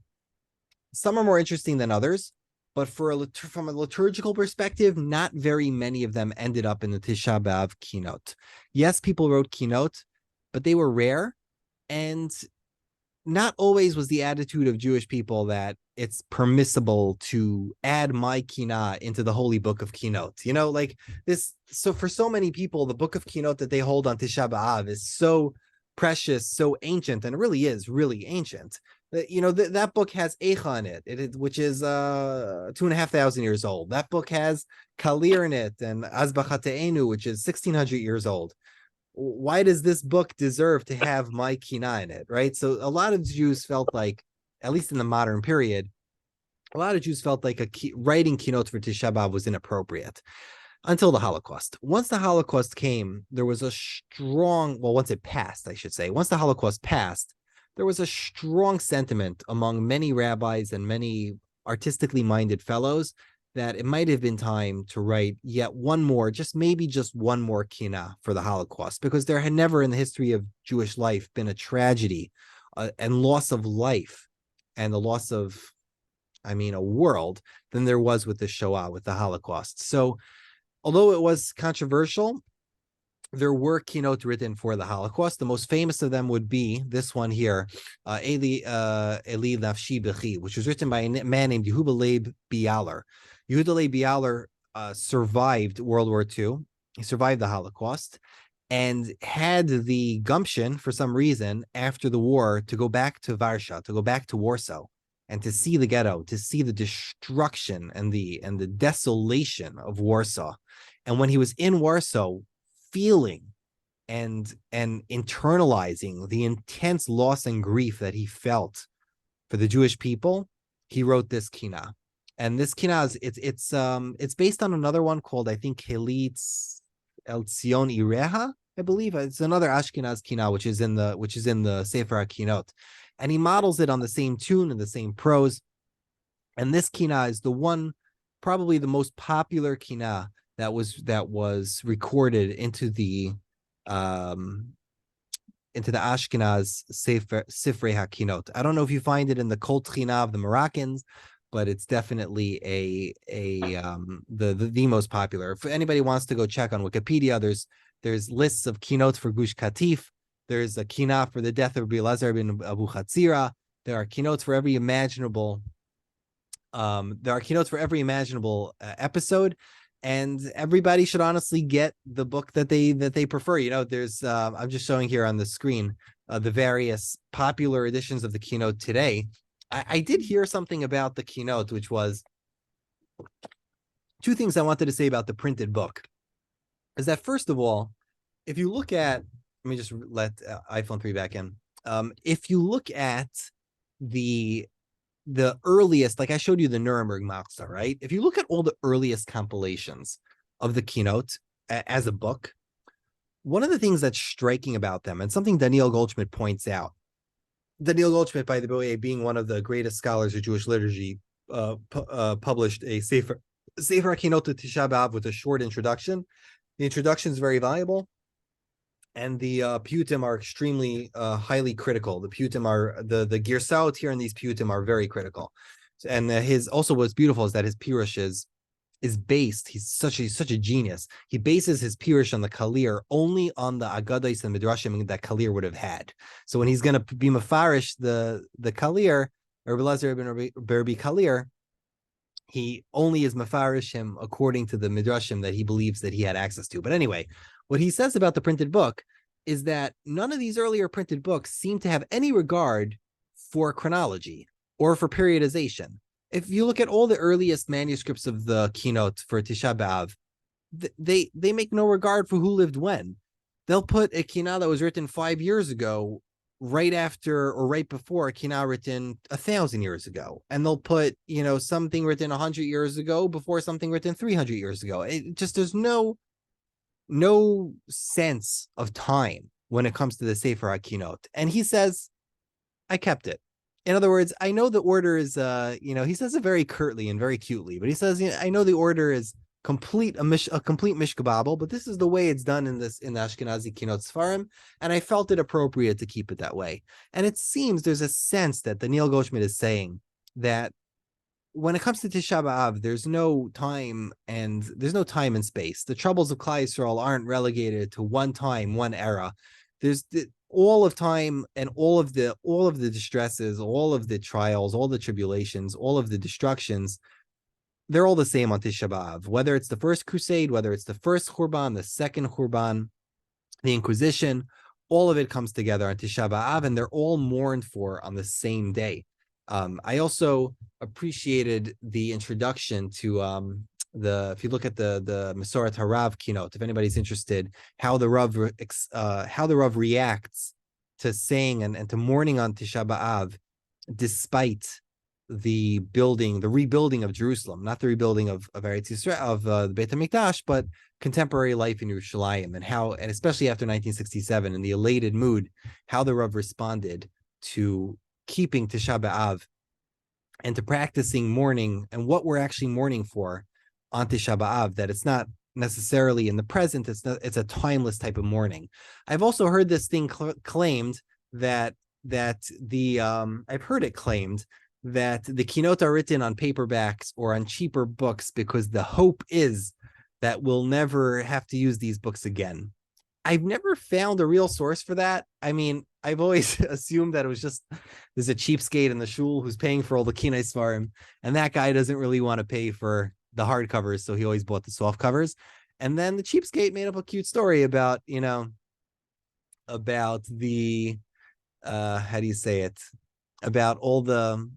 are more interesting than others, but from a liturgical perspective, not very many of them ended up in the Tisha B'Av keynote. Yes, people wrote keynote, but they were rare, and not always was the attitude of Jewish people that it's permissible to add my Kinah into the holy book of Kinot. You know, like this. So for so many people, the book of Kinot that they hold on Tisha B'Av is so precious, so ancient, and it really is really ancient. You know, that book has Eicha in it, which is 2,500 years old. That book has Kalir in it and Azbachateinu, which is 1,600 years old. Why does this book deserve to have my Kinah in it, right? So a lot of Jews felt like, at least in the modern period, a lot of Jews felt like writing keynotes for Tisha B'Av was inappropriate until the Holocaust. Once the Holocaust came, there was a strong, well, once it passed, I should say, once the Holocaust passed, there was a strong sentiment among many rabbis and many artistically minded fellows that it might have been time to write yet one more, maybe just one more Kinah for the Holocaust, because there had never in the history of Jewish life been a tragedy and loss of life and the loss of, a world than there was with the Shoah, with the Holocaust. So although it was controversial, there were keynotes written for the Holocaust. The most famous of them would be this one here, Eli Nafshi B'chi, which was written by a man named Yehuda Leib Bialer. Yehuda Leib Bialer survived World War II. He survived the Holocaust and had the gumption, for some reason, after the war, to go back to Varsha, to go back to Warsaw, and to see the ghetto, to see the destruction and the desolation of Warsaw. And when he was in Warsaw, feeling and internalizing the intense loss and grief that he felt for the Jewish people, he wrote this Kinah. And this Kinah it's based on another one called, I think, Helitz El Tzion Ireha, I believe. It's another Ashkenaz Kinah, which is in the Sefer HaKinot. And he models it on the same tune and the same prose. And this Kinah is the one, probably the most popular Kinah that was recorded into the Ashkenaz Sifrei HaKinot. I don't know if you find it in the Kol Tchina of the Moroccans, but it's definitely the most popular. If anybody wants to go check on Wikipedia, there's lists of keynotes for Gush Katif. There's a Kinah for the death of Rabbi Elazar ben Abu Chatzira. There are keynotes for every imaginable. Episode. And everybody should honestly get the book that they prefer. You know, there's I'm just showing here on the screen the various popular editions of the keynote today. I did hear something about the keynote, which was two things I wanted to say about the printed book. Is that, first of all, if you look at, let me just let iPhone 3 back in. If you look at the earliest, like I showed you the Nuremberg Matzah, right? If you look at all the earliest compilations of the keynote as a book, one of the things that's striking about them, and something Daniel Goldschmidt points out, Daniel Goldschmidt, by the way, being one of the greatest scholars of Jewish liturgy, published a Sefer HaKinot to Tisha B'Av with a short introduction. The introduction is very valuable, and the piyutim are extremely highly critical. The piyutim are the girsaot here in these piyutim are very critical. And his, also what's beautiful is that his pirush is based. He's such a genius. He bases his pirush on the kalir only on the agados and midrashim that kalir would have had. So when he's going to be mafarish the kalir, Rabbi Elazar ben Rabbi Kalir, he only is mafarish him according to the midrashim that he believes that he had access to. But anyway, what he says about the printed book is that none of these earlier printed books seem to have any regard for chronology or for periodization. If you look at all the earliest manuscripts of the Kinot for Tisha B'Av, they make no regard for who lived when. They'll put a Kinah that was written 5 years ago right after or right before a Kinah written 1,000 years ago, and they'll put something written 100 years ago before something written 300 years ago. It just, there's no sense of time when it comes to the Sefer HaKinot. And he says, I kept it. In other words, I know the order is, he says it very curtly and very cutely, but he says, I know the order is a complete mishkababel, but this is the way it's done in the Ashkenazi Kinot Sfarim, and I felt it appropriate to keep it that way. And it seems there's a sense that the Neil Goldschmidt is saying that when it comes to Tisha B'Av, there's no time and space. The troubles of Klal Yisrael aren't relegated to one time, one era. There's all of time and all of the distresses, all of the trials, all the tribulations, all of the destructions. They're all the same on Tisha B'Av, whether it's the first crusade, whether it's the first Churban, the second Churban, the Inquisition, all of it comes together on Tisha B'Av, and they're all mourned for on the same day. I also appreciated the introduction to if you look at the Masoret Harav keynote, if anybody's interested, how the Rav reacts to saying and to mourning on Tisha B'Av, despite the rebuilding of Jerusalem, not the rebuilding of Eretz Yisrael, of the Beit HaMikdash, but contemporary life in Yerushalayim, and especially after 1967, in the elated mood, how the Rav responded to keeping Tisha B'Av and to practicing mourning and what we're actually mourning for on Tisha B'Av, that it's not necessarily in the present, it's a timeless type of mourning. I've also heard this thing claimed that I've heard it claimed that the Kinot are written on paperbacks or on cheaper books because the hope is that we'll never have to use these books again. I've never found a real source for that. I mean, I've always assumed that it was just, there's a cheapskate in the shul who's paying for all the Kinah Svarim, and that guy doesn't really want to pay for the hardcovers, so he always bought the soft covers. And then the cheapskate made up a cute story about the how do you say it? About all the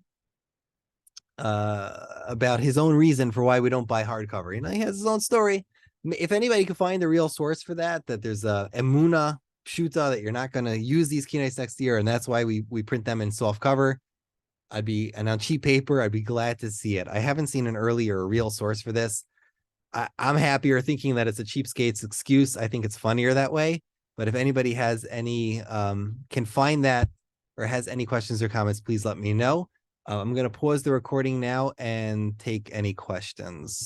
about his own reason for why we don't buy hardcover. He has his own story. If anybody can find a real source for that there's a emuna pshuta that you're not going to use these kinais next year, and that's why we print them in soft cover, and on cheap paper, I'd be glad to see it. I haven't seen an earlier real source for this. I'm happier thinking that it's a cheapskate's excuse. I think it's funnier that way. But if anybody has any, can find that or has any questions or comments, please let me know. I'm going to pause the recording now and take any questions.